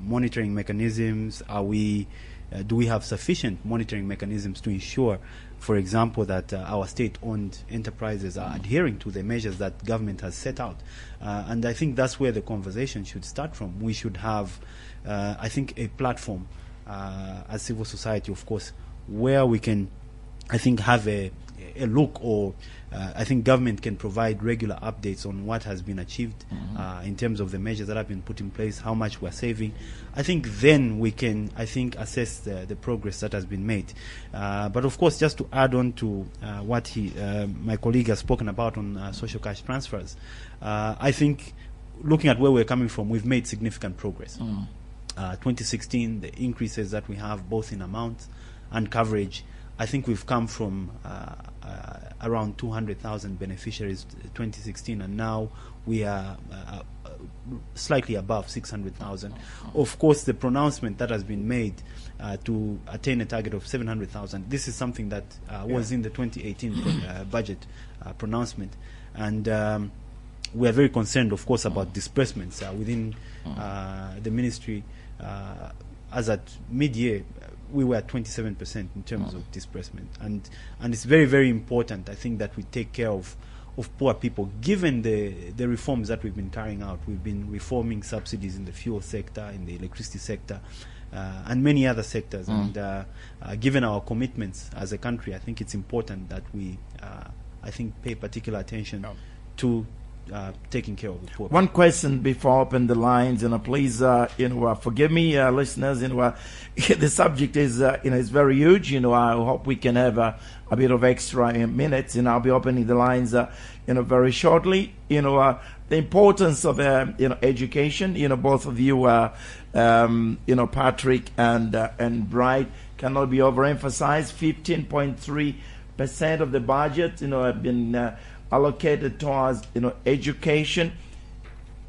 monitoring mechanisms. Do we have sufficient monitoring mechanisms to ensure, for example, that our state-owned enterprises are adhering to the measures that government has set out? And I think that's where the conversation should start from. We should have, a platform as civil society, of course, where we can, have a a look, or I think government can provide regular updates on what has been achieved in terms of the measures that have been put in place, how much we're saving. I think then we can, assess the progress that has been made. But of course, just to add on to what my colleague has spoken about on social cash transfers, I think looking at where we're coming from, we've made significant progress. 2016, the increases that we have both in amount and coverage, I think we've come from around 200,000 beneficiaries 2016, and now we are slightly above 600,000. Of course, the pronouncement that has been made to attain a target of 700,000, this is something that was in the 2018 budget pronouncement, and we are very concerned, of course, about disbursements within the ministry. As at mid-year, we were at 27% in terms of disbursement, and it's very, very important, I think, that we take care of poor people. Given the reforms that we've been carrying out, we've been reforming subsidies in the fuel sector, in the electricity sector, and many other sectors. And given our commitments as a country, I think it's important that we, pay particular attention to taking care of the poor. One question before I open the lines, please, forgive me, listeners. The subject is, is very huge. I hope we can have a bit of extra minutes, and I'll be opening the lines, very shortly. The importance of, education. Both of you, Patrick and Bright, cannot be overemphasized. 15.3% of the budget, have been allocated towards education.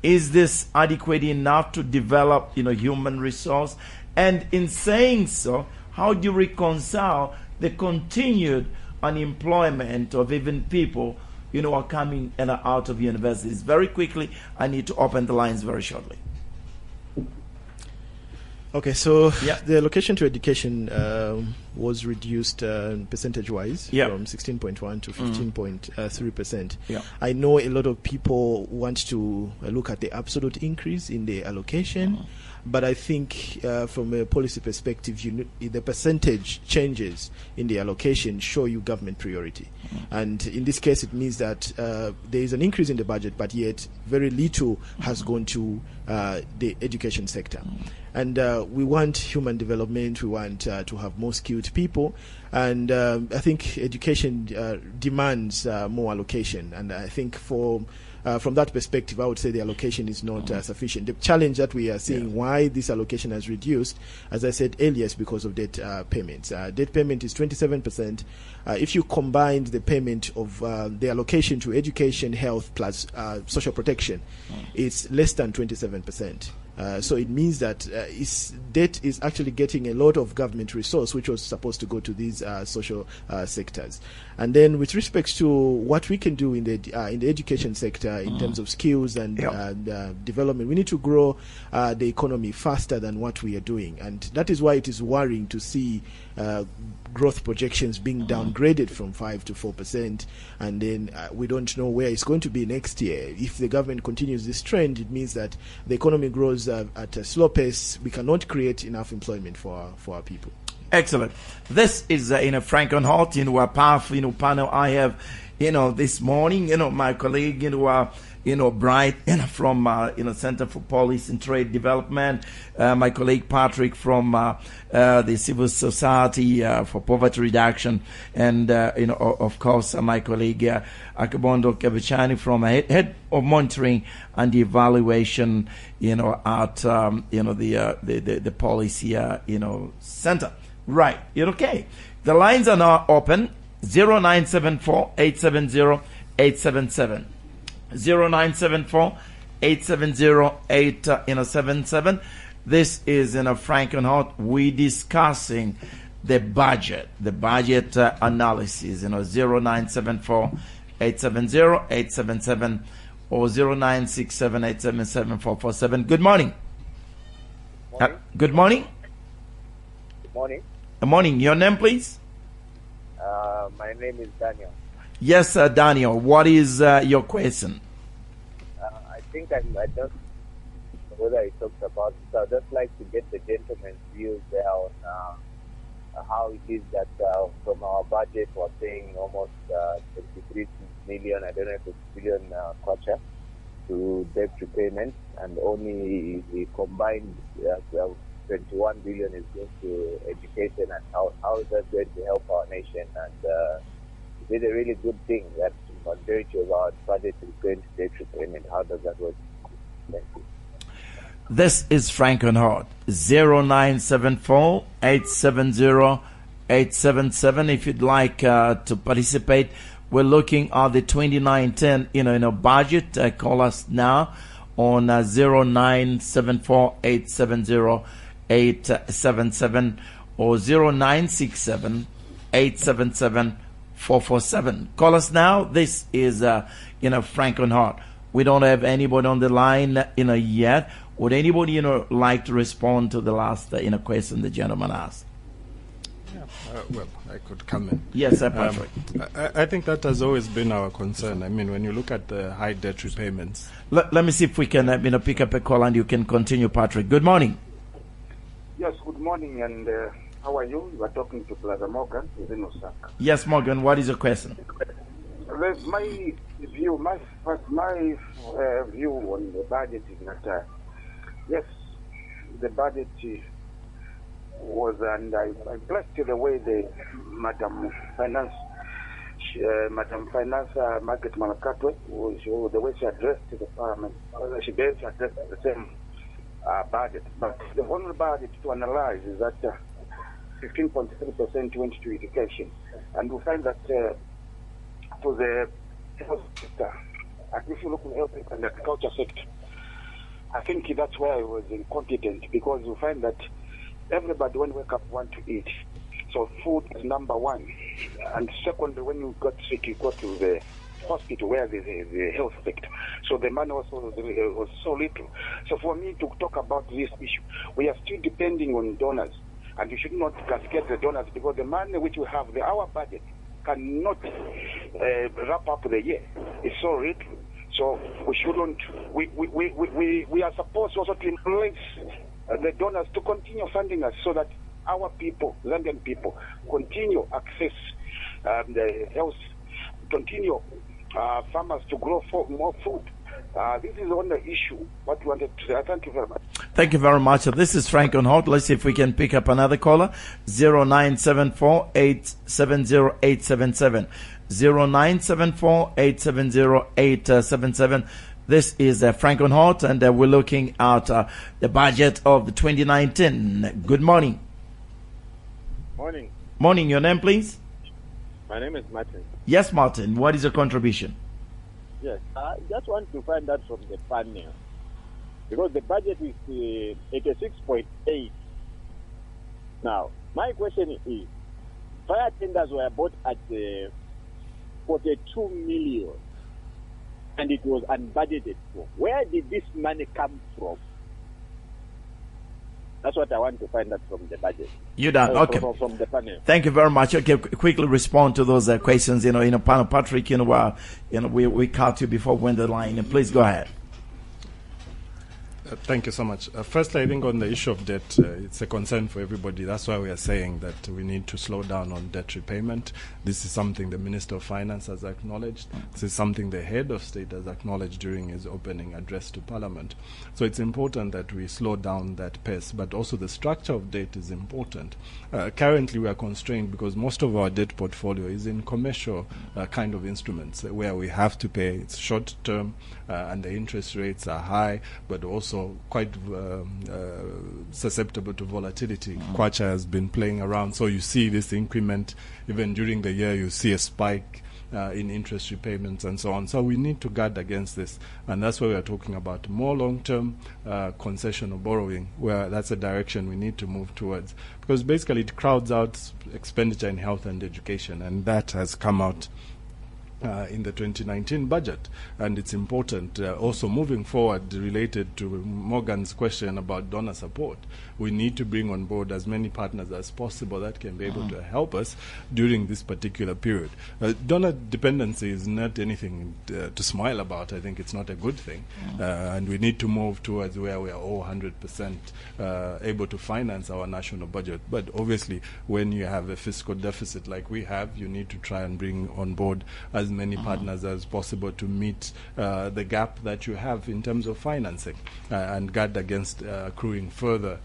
Is this adequate enough to develop human resource? And in saying so, how do you reconcile the continued unemployment of even people who are coming and out of universities? Very quickly, I need to open the lines very shortly. Okay, so the allocation to education was reduced percentage-wise from 16.1 to 15.3%. I know a lot of people want to look at the absolute increase in the allocation, but I think from a policy perspective, the percentage changes in the allocation show you government priority. And in this case, it means that there is an increase in the budget, but yet very little has gone to the education sector. And we want human development, we want to have more skilled people, and I think education demands more allocation. And I think from that perspective, I would say the allocation is not sufficient. The challenge that we are seeing, why this allocation has reduced, as I said earlier, is because of debt payments. Debt payment is 27%. If you combine the payment of the allocation to education, health, plus social protection, it's less than 27%. So it means that debt is actually getting a lot of government resource, which was supposed to go to these social sectors. And then, with respect to what we can do in the education sector in terms of skills and development, we need to grow the economy faster than what we are doing, and that is why it is worrying to see growth projections being downgraded from 5 to 4%, and then we don't know where it's going to be next year. If the government continues this trend, it means that the economy grows at a slow pace. We cannot create enough employment for our people. Excellent. This is Frank on Halt, a powerful panel I have this morning. My colleague Bright from Center for Policy and Trade Development, my colleague Patrick from the Civil Society for Poverty Reduction, and of course my colleague Akabondo Kabechani from Head of Monitoring and Evaluation at the Policy Center. Right. You're okay. The lines are now open. 0974 870 877. 0974 870 877. This is Frank and Hot. We discussing the budget analysis. 0974 870 877 or 0967 877 447. Good morning. Good morning. Good morning. Good morning. Your name, please? My name is Daniel. Yes, Daniel. What is your question? I think I don't know whether I talked about it. So I'd just like to get the gentleman's views there on how it is that from our budget we're paying almost 23 million, I don't know if it's billion kwacha, to debt repayment, and only the combined 21 billion is going to education, and how is that going to help our nation? And is it a really good thing that majority of our budget is going to debt repayment? How does that work? Thank you. This is Frank on Hot. 0974 870 877. If you'd like to participate, we're looking at the 2019 budget. Call us now on 0974 870 877 or 0967 877 447. Call us now. This is Frank on Hot. We don't have anybody on the line yet. Would anybody like to respond to the last question the gentleman asked? Well, I could come in. Yes, sir, Patrick. I think that has always been our concern. I mean, when you look at the high debt repayments. Let me see if we can pick up a call and you can continue, Patrick. Good morning. Yes, good morning, and how are you? You are talking to Plaza Morgan within Osaka. Yes, Morgan, what is your question? My view, my view on the budget is that yes, the budget was, and I blessed the way the Madam Finance Market Malakatwe, the way she addressed the Parliament. She basically addressed the same budget, but the only budget to analyze is that 15.3% went to education, and we find that to the health sector, and if you look at the health sector and the agriculture sector, I think that's where I was incompetent, because you find that everybody when you wake up want to eat. So food is number one. And secondly, when you got sick, you go to the hospital where there's the health sector. So the money also was so little. So for me to talk about this issue, we are still depending on donors. And we should not cascade the donors, because the money which we have, our budget, cannot wrap up the year. It's so little. So we shouldn't, we are supposed also to influence the donors to continue funding us, so that our people, Zambian people, continue access the health, continue farmers to grow more food. This is on the issue, what we wanted to say. Thank you very much. Thank you very much. This is Frank on Hot. Let's see if we can pick up another caller. 0974 870 877. 0974 870 877. This is Frank on Hot, and we're looking at the budget of the 2019. Good morning. Morning. Morning. Your name, please? My name is Martin. Yes, Martin. What is your contribution? Yes, I just want to find out from the panel, because the budget is 86.8. Now, my question is, fire tenders were bought at 42 million, and it was unbudgeted for. Where did this money come from? That's what I want to find out from the budget. You done? Okay. From the panel. Thank you very much. Okay, quickly respond to those questions. Panel Patrick, we caught you before we went the line. Please go ahead. Thank you so much. Firstly, I think on the issue of debt, it's a concern for everybody. That's why we are saying that we need to slow down on debt repayment. This is something the Minister of Finance has acknowledged. This is something the Head of State has acknowledged during his opening address to Parliament. So it's important that we slow down that pace, but also the structure of debt is important. Currently, we are constrained because most of our debt portfolio is in commercial kind of instruments where we have to pay. It's short term and the interest rates are high, but also quite susceptible to volatility. Kwacha has been playing around, so you see this increment even during the year. You see a spike in interest repayments and so on. So we need to guard against this, and that's why we are talking about more long-term concessional borrowing, where that's a direction we need to move towards, because basically it crowds out expenditure in health and education, and that has come out in the 2019 budget. And it's important also moving forward, related to Morgan's question about donor support. We need to bring on board as many partners as possible that can be able to help us during this particular period. Donor dependency is not anything to smile about. I think it's not a good thing. And we need to move towards where we are all 100% able to finance our national budget. But obviously, when you have a fiscal deficit like we have, you need to try and bring on board as many partners as possible to meet the gap that you have in terms of financing and guard against accruing further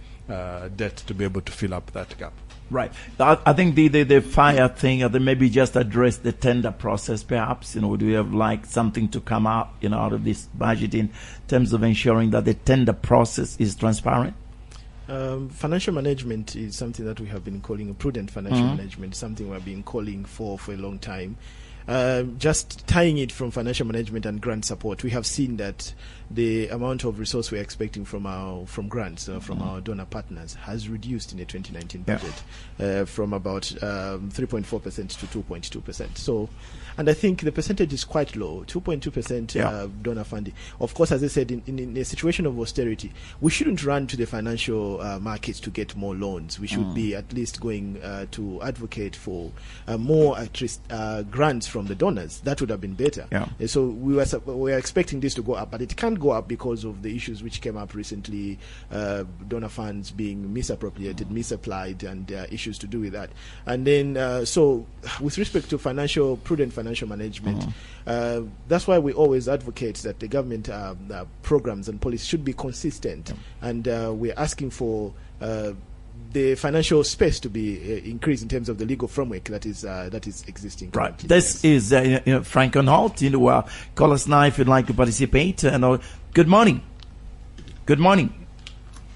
debt to be able to fill up that gap. Right. I think the fire thing, they maybe just address the tender process, perhaps. Do we have like something to come out, out of this budget in terms of ensuring that the tender process is transparent? Financial management is something that we have been calling a prudent financial management, something we have been calling for a long time. Just tying it from financial management and grant support, we have seen that the amount of resource we're expecting from grants from our donor partners has reduced in the 2019 budget from about 3.4% to 2.2%. So, and I think the percentage is quite low, 2.2% donor funding. Of course, as I said, in a situation of austerity, we shouldn't run to the financial markets to get more loans. We should be at least going to advocate for more grants from the donors. That would have been better. So we were expecting this to go up, but it can't go up because of the issues which came up recently, donor funds being misappropriated, misapplied, and issues to do with that. And then, so with respect to prudent financial management, that's why we always advocate that the government programs and policies should be consistent, and we're asking for the financial space to be increased in terms of the legal framework that is existing. Right. This is Frank on Holt. Call us now if you'd like to participate. Good morning. Good morning.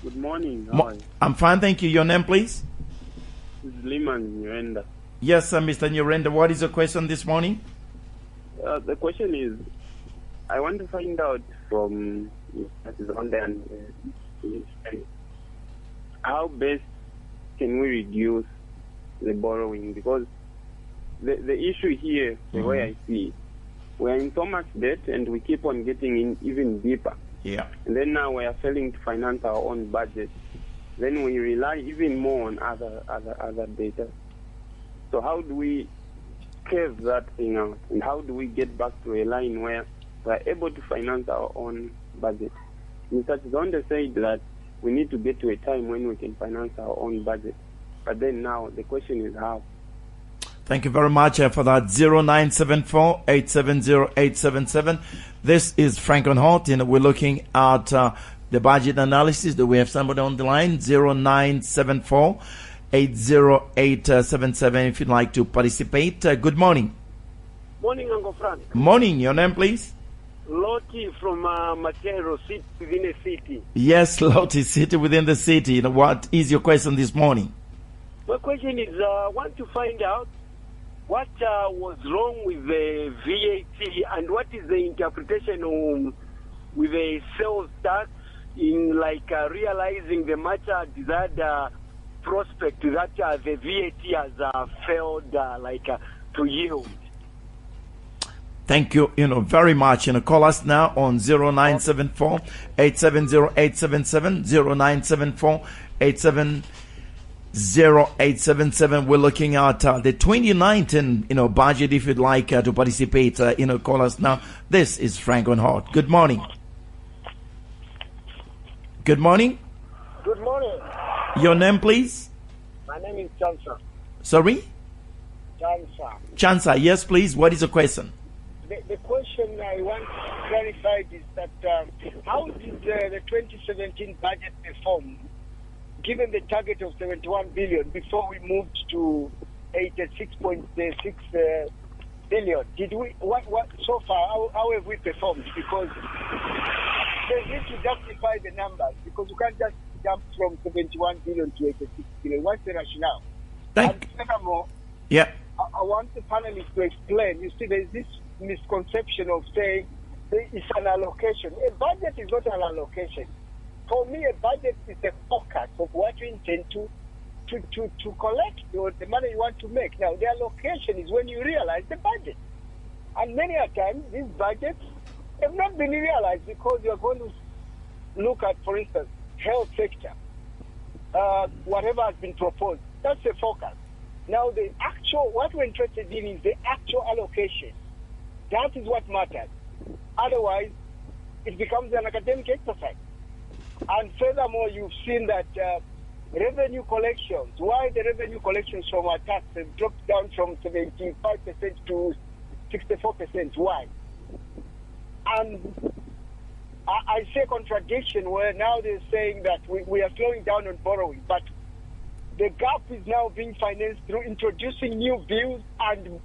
Good morning. How are you? I'm fine, thank you. Your name, please? This is Liman Nyurenda. Yes, Mr. Nyurenda. What is your question this morning? The question is, I want to find out from Chizonde and how best can we reduce the borrowing? Because the issue here, the way I see it, we're in so much debt and we keep on getting in even deeper. Yeah. And then now we are failing to finance our own budget. Then we rely even more on other data. So how do we curve that thing out? And how do we get back to a line where we're able to finance our own budget? Mr. Chizonde said that we need to get to a time when we can finance our own budget. But then now the question is how. Thank you very much for that. 0974-870-877. This is Frank on Holt, and we're looking at the budget analysis. Do we have somebody on the line? 0974-808-77 if you'd like to participate. Good morning. Morning, Uncle Frank. Morning. Your name, please? Loti from Matero City, within the city. Yes, Loti, city within the city. What is your question this morning? My question is, I want to find out what was wrong with the VAT and what is the interpretation with the sales tax in realizing the much desired prospect that the VAT has failed to yield. Thank you, very much. Call us now on 0974-870-877, 0974-870-877. We're looking at the 2019, budget. If you'd like to participate, call us now. This is Frank on Holt. Good morning. Good morning. Good morning. Your name, please? My name is Chansa. Sorry? Chansa. Yes, please. What is the question? The question I want clarified is that how did the 2017 budget perform, given the target of 71 billion before we moved to 86.6 billion? Did we what so far? How have we performed? Because they need to justify the numbers, because you can't just jump from 71 billion to 86 billion. What's the rationale? And furthermore, I want the panelists to explain. You see, there's this misconception of saying it's an allocation. A budget is not an allocation. For me, a budget is a forecast of what you intend to collect, or the money you want to make. Now, the allocation is when you realize the budget. And many a times, these budgets have not been realized because you are going to look at, for instance, health sector, whatever has been proposed. That's the focus. Now, the actual, what we're interested in is the actual allocation. That is what matters. Otherwise, it becomes an academic exercise. And furthermore, you've seen that revenue collections, why the revenue collections from our tax have dropped down from 75% to 64%. Why? And I say contradiction where now they're saying that we are slowing down on borrowing, but the gap is now being financed through introducing new bills and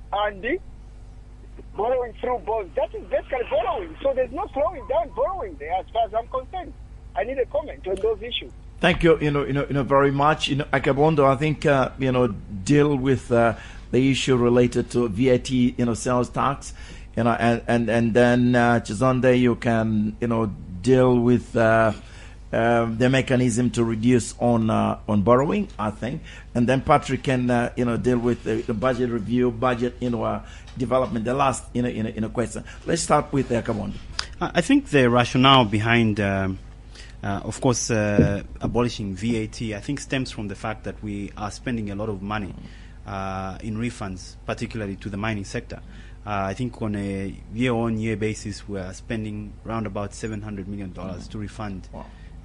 borrowing through bonds. That is basically borrowing. So there's no slowing down borrowing there as far as I'm concerned. I need a comment on those issues. Thank you, very much. Akabondo, I think, deal with the issue related to VAT, sales tax, and then Chizonde, you can, deal with the mechanism to reduce on borrowing, I think, and then Patrick can, deal with the budget review, budget, development. The last, question. Let's start with Akabondo. I think the rationale behind. Of course, abolishing VAT, I think, stems from the fact that we are spending a lot of money in refunds, particularly to the mining sector. I think on a year-on-year basis, we are spending around about $700 million to refund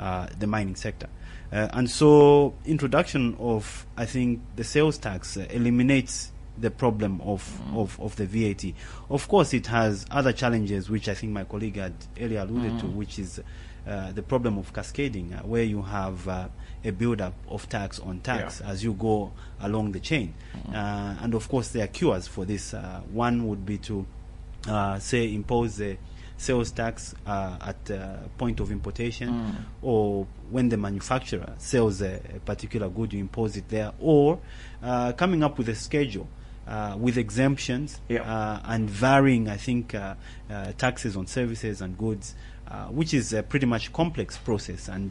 the mining sector. And so introduction of, I think, the sales tax eliminates the problem of the VAT. Of course, it has other challenges, which I think my colleague had earlier alluded to, which is the problem of cascading, where you have a build-up of tax on tax as you go along the chain. And of course, there are cures for this. One would be to, say, impose a sales tax at point of importation, or when the manufacturer sells a particular good, you impose it there, or coming up with a schedule with exemptions and varying, I think, taxes on services and goods, which is a pretty much complex process. And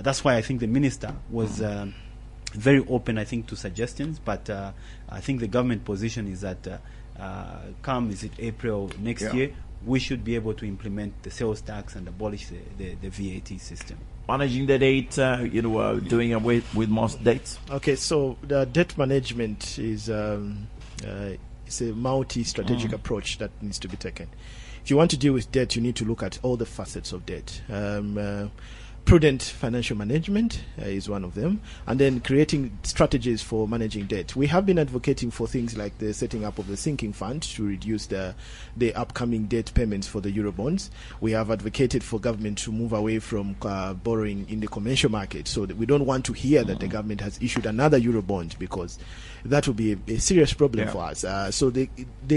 that's why I think the minister was very open, I think, to suggestions. But I think the government position is that come, is it April next year, we should be able to implement the sales tax and abolish the VAT system. Managing the date, doing away with most dates. Okay, so the debt management is it's a multi-strategic approach that needs to be taken. If you want to deal with debt, you need to look at all the facets of debt. Prudent financial management is one of them, and then creating strategies for managing debt. We have been advocating for things like the setting up of the sinking fund to reduce the upcoming debt payments for the Eurobonds. We have advocated for government to move away from borrowing in the commercial market, so that we don't want to hear that the government has issued another Eurobond, because that will be a serious problem for us. So the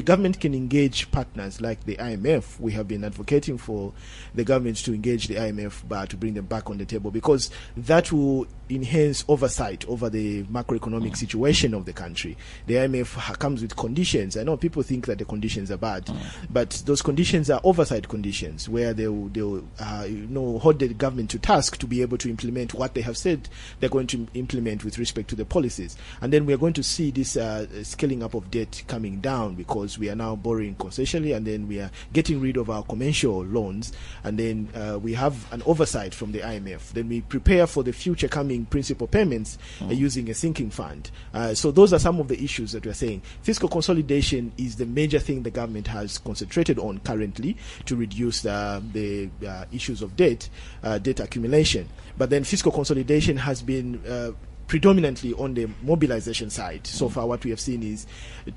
government can engage partners like the IMF. We have been advocating for the government to engage the IMF to bring them back on the table, because that will enhance oversight over the macroeconomic situation of the country. The IMF comes with conditions. I know people think that the conditions are bad, but those conditions are oversight conditions where they'll hold the government to task to be able to implement what they have said they're going to implement with respect to the policies. And then we're going to see this scaling up of debt coming down, because we are now borrowing concessionally, and then we are getting rid of our commercial loans, and then we have an oversight from the IMF. Then we prepare for the future coming principal payments using a sinking fund. So those are some of the issues that we're saying. Fiscal consolidation is the major thing the government has concentrated on currently to reduce the issues of debt accumulation. But then fiscal consolidation has been predominantly on the mobilization side. So far, what we have seen is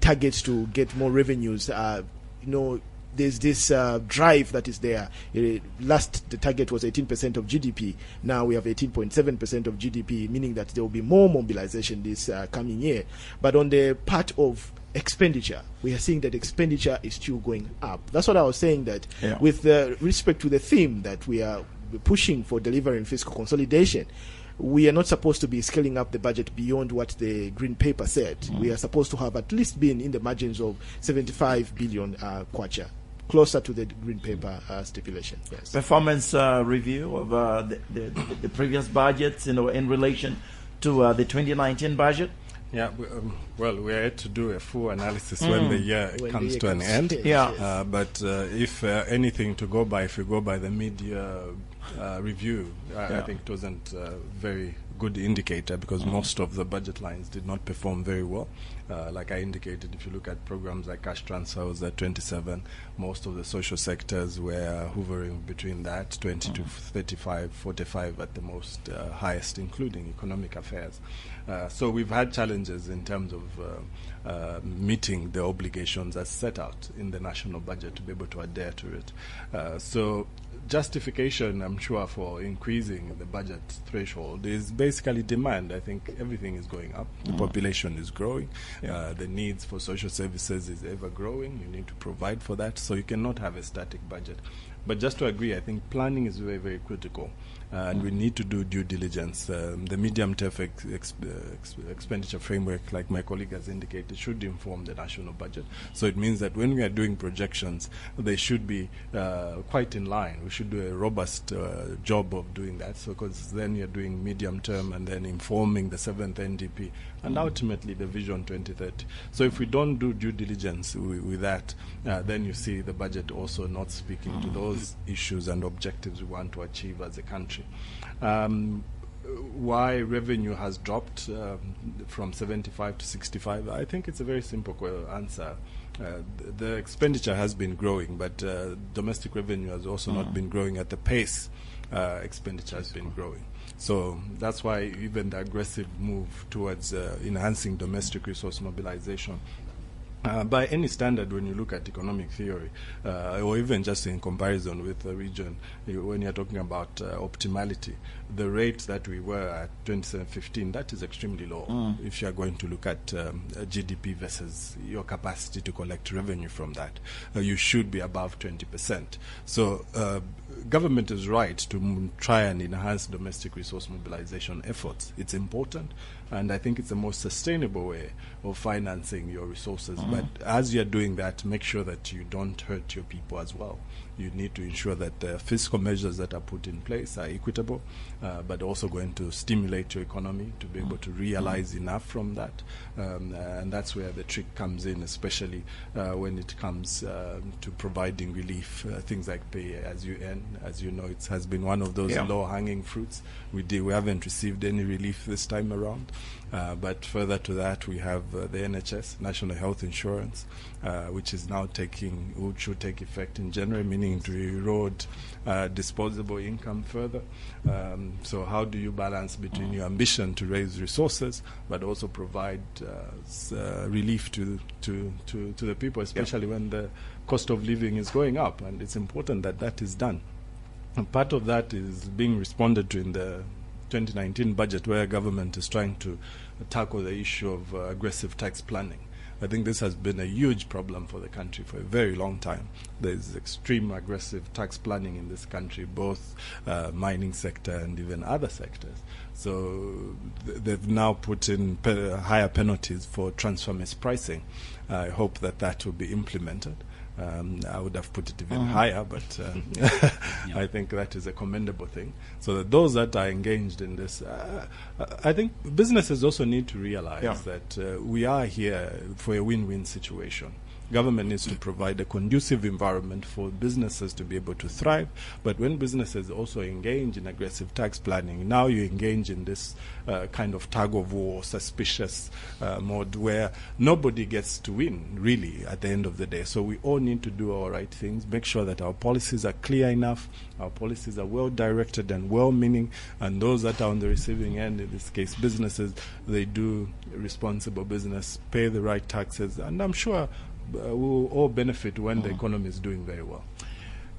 targets to get more revenues. There's this drive that is there. The target was 18% of GDP. Now we have 18.7% of GDP, meaning that there will be more mobilization this coming year. But on the part of expenditure, we are seeing that expenditure is still going up. That's what I was saying, that with respect to the theme that we are pushing for delivering fiscal consolidation, we are not supposed to be scaling up the budget beyond what the Green Paper said. We are supposed to have at least been in the margins of 75 billion kwacha, closer to the Green Paper stipulation. Yes. Performance review of the previous budgets, in relation to the 2019 budget. Yeah, well, we are yet to do a full analysis when the year comes to an end. Yeah. But if anything to go by, if you go by the mid-year review, I think it wasn't a very good indicator because most of the budget lines did not perform very well. Like I indicated, if you look at programs like cash transfer was at 27, most of the social sectors were hovering between that 20 to 35, 45 at the most highest, including economic affairs. So we've had challenges in terms of meeting the obligations as set out in the national budget to be able to adhere to it. So justification, I'm sure, for increasing the budget threshold is basically demand. I think everything is going up. The population is growing. The needs for social services is ever growing. You need to provide for that. So you cannot have a static budget. But just to agree, I think planning is very, very critical. And we need to do due diligence. The medium-term expenditure framework, like my colleague has indicated, should inform the national budget. So it means that when we are doing projections, they should be quite in line. We should do a robust job of doing that. So because then you're doing medium-term and then informing the 7th NDP and ultimately the Vision 2030. So if we don't do due diligence with that, then you see the budget also not speaking to those issues and objectives we want to achieve as a country. Why revenue has dropped from 75 to 65? I think it's a very simple answer. The expenditure has been growing, but domestic revenue has also not been growing at the pace expenditure has been growing. So that's why even the aggressive move towards enhancing domestic resource mobilization by any standard, when you look at economic theory, or even just in comparison with the region, when you're talking about optimality, the rate that we were at 2015, that is extremely low. If you're going to look at GDP versus your capacity to collect revenue from that, you should be above 20%. So government is right to try and enhance domestic resource mobilization efforts. It's important, and I think it's the most sustainable way of financing your resources. But as you're doing that, make sure that you don't hurt your people as well. You need to ensure that the fiscal measures that are put in place are equitable, but also going to stimulate your economy to be able to realize enough from that. And that's where the trick comes in, especially when it comes to providing relief. Things like pay as you earn. As you know, it has been one of those low-hanging fruits. We haven't received any relief this time around. But further to that, we have the NHS, National Health Insurance, which is now which should take effect in January, meaning to erode disposable income further. So how do you balance between your ambition to raise resources, but also provide relief to the people, especially when the cost of living is going up? And it's important that that is done. And part of that is being responded to in the 2019 budget, where government is trying to tackle the issue of aggressive tax planning. I think this has been a huge problem for the country for a very long time. There's extreme aggressive tax planning in this country, both mining sector and even other sectors. So they've now put in higher penalties for transfer mispricing. I hope that that will be implemented. I would have put it even higher, but I think that is a commendable thing. So that those that are engaged in this, I think businesses also need to realize that we are here for a win-win situation. Government needs to provide a conducive environment for businesses to be able to thrive. But when businesses also engage in aggressive tax planning, now you engage in this kind of tug of war, suspicious mode where nobody gets to win, really, at the end of the day. So we all need to do all right things, make sure that our policies are clear enough, our policies are well-directed and well-meaning, and those that are on the receiving end, in this case businesses, they do responsible business, pay the right taxes, and I'm sure we'll all benefit when the economy is doing very well.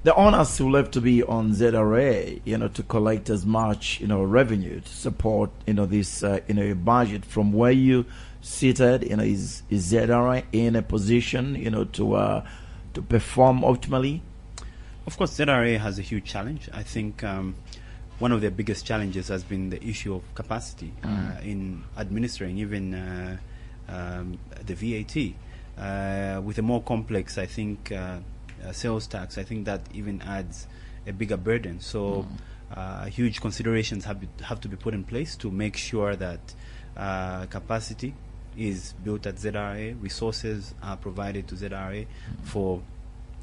The onus will have to be on ZRA, to collect as much, revenue to support, this, budget. From where you seated, is ZRA in a position, to perform optimally? Of course, ZRA has a huge challenge. I think one of their biggest challenges has been the issue of capacity in administering even the VAT. With a more complex, I think, sales tax, I think that even adds a bigger burden. So huge considerations have to be put in place to make sure that capacity is built at ZRA. Resources are provided to ZRA for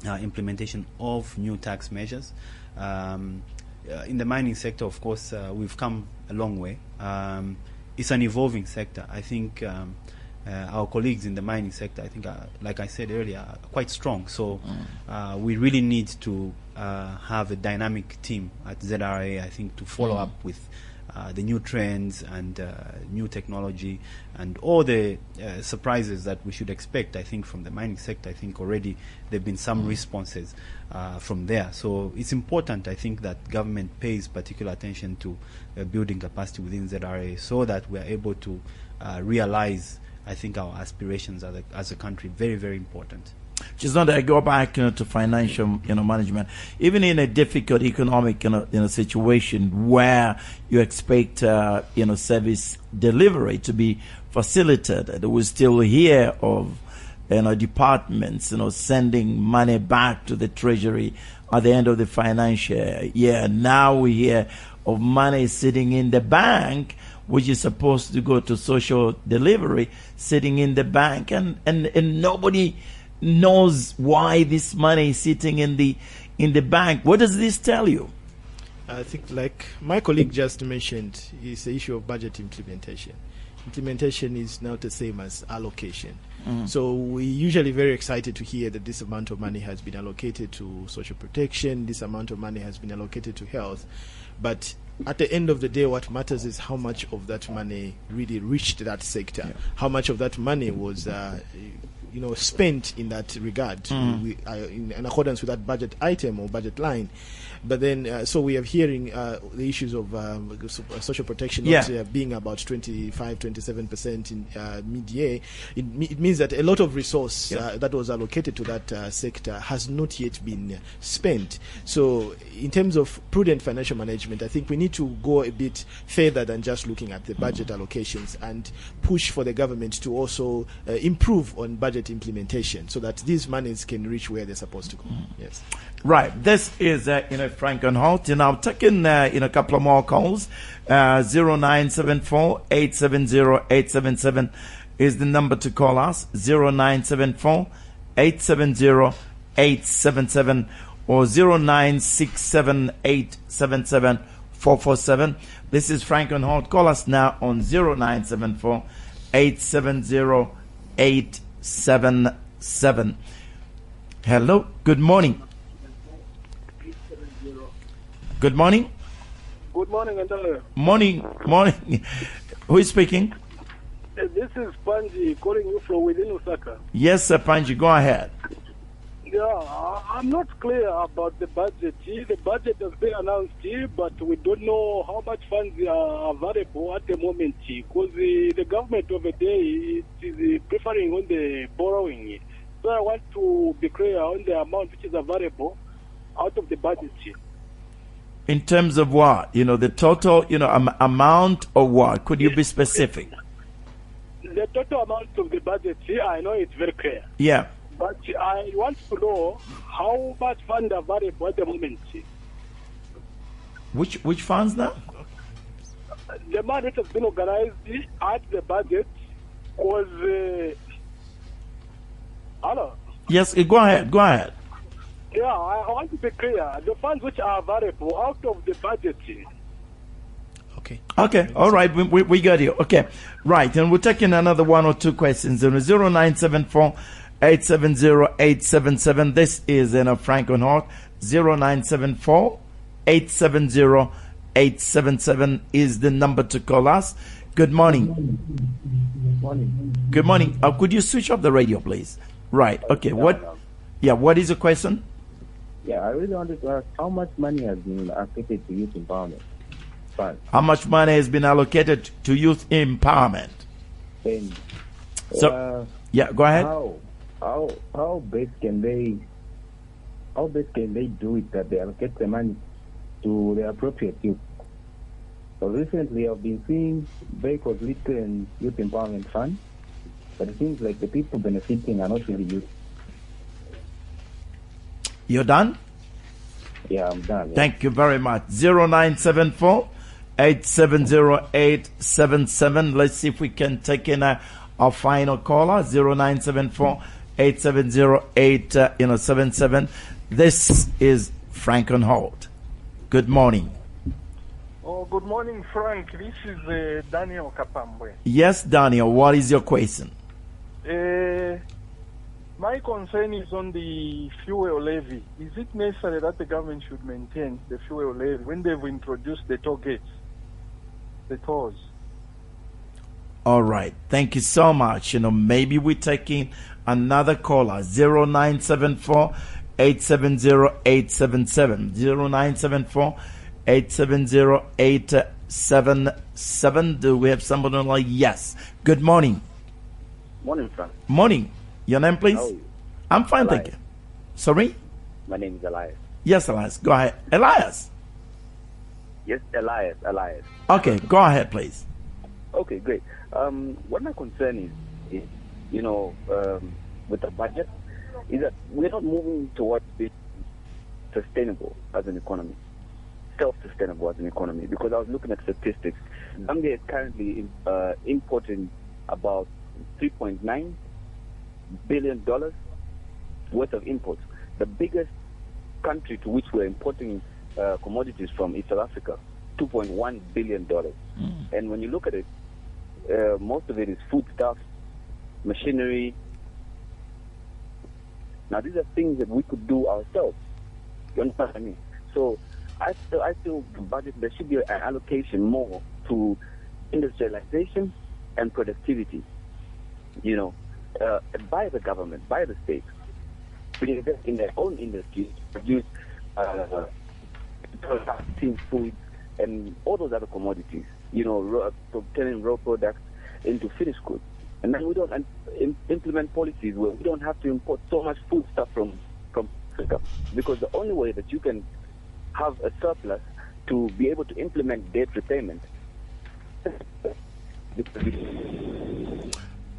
implementation of new tax measures. In the mining sector, of course, we've come a long way. It's an evolving sector. I think our colleagues in the mining sector, I think, like I said earlier, are quite strong. So we really need to have a dynamic team at ZRA, I think, to follow up with the new trends and new technology and all the surprises that we should expect, I think, from the mining sector. I think already there have been some responses from there. So it's important, I think, that government pays particular attention to building capacity within ZRA so that we are able to realize, I think, our aspirations as a country. Very, very important. Chizonde, I go back to financial management. Even in a difficult economic situation where you expect service delivery to be facilitated, we still hear of departments sending money back to the treasury at the end of the financial year. Now we hear of money sitting in the bank, which is supposed to go to social delivery, sitting in the bank, and nobody knows why this money is sitting in the bank. What does this tell you? I think, like my colleague just mentioned, is the issue of budget implementation. Implementation is not the same as allocation. So we're usually very excited to hear that this amount of money has been allocated to social protection, this amount of money has been allocated to health. But at the end of the day, what matters is how much of that money really reached that sector, how much of that money was spent in that regard, in accordance with that budget item or budget line. But then, so we are hearing the issues of social protection not being about 27% in mid-year. It means that a lot of resource that was allocated to that sector has not yet been spent. So in terms of prudent financial management, I think we need to go a bit further than just looking at the budget allocations and push for the government to also improve on budget implementation so that these monies can reach where they're supposed to go. Yes. Right. This is Frank on Holt, and I've taken a couple of more calls. 0974 870 877 is the number to call us. 0974 870 877 or 0967 877 447. This is Frank on Holt. Call us now on 0974 870 877. Hello. Good morning. Good morning. Good morning, Antonio. Morning. Who is speaking? This is Panji calling you from within Osaka. Yes, sir, Panji. Go ahead. Yeah, I'm not clear about the budget. The budget has been announced here, but we don't know how much funds are available at the moment because the government of the day is preferring on the borrowing. So I want to be clear on the amount which is available out of the budget here. In terms of what? The total, amount or what? Could you be specific? The total amount of the budget here, I know it's very clear. Yeah. But I want to know how much funds are available at the moment. Which funds now? The money that has been organized at the budget was... hello? Yes, go ahead. Yeah, I want to be clear. The funds which are available out of the budget. Okay. All right. We got you. Okay. Right. And we're taking another one or two questions. 0974 870 877. This is Frank on Holt. 0974 870 877 is the number to call us. Good morning. Good morning. Could you switch off the radio, please? Right. Okay. What is the question? Yeah, I really wanted to ask how much money has been allocated to youth empowerment fund? How much money has been allocated to youth empowerment? And, go ahead. How best can they do it that they allocate the money to the appropriate youth? So recently I've been seeing vehicles listed in youth empowerment fund, but it seems like the people benefiting are not really youth. You're done? Yeah, I'm done. Yeah. Thank you very much. 0974 870 877. Let's see if we can take in Our final caller, 0974-870-877. This is Frank on Hold. Good morning. Oh, good morning, Frank. This is Daniel Kapambwe. Yes, Daniel, what is your question? My concern is on the fuel levy. Is it necessary that the government should maintain the fuel levy when they've introduced the toll gates, the tolls? All right. Thank you so much. Maybe we're taking another caller, 0974-870-877. 0974-870-877. Do we have somebody on line? Yes. Good morning. Morning, Frank. Morning. Your name, please? How are you? I'm fine, Elias. thank you. Sorry? My name is Elias. Yes, Elias. Go ahead. Elias? Yes, Elias. Okay, go ahead, please. Okay, great. What my concern is with the budget, is that we're not moving towards being sustainable as an economy, self-sustainable as an economy. Because I was looking at statistics. Zambia is currently importing about $3.9 billion worth of imports. The biggest country to which we're importing commodities from is South Africa, $2.1 billion. And when you look at it, most of it is foodstuffs, machinery. Now, these are things that we could do ourselves. You understand what I mean? So I feel the budget, there should be an allocation more to industrialization and productivity. By the government, by the state, to invest in their own industry, produce processing food and all those other commodities. Turning raw products into finished goods, and then we don't implement policies where we don't have to import so much food stuff from Africa, because the only way that you can have a surplus to be able to implement debt repayment.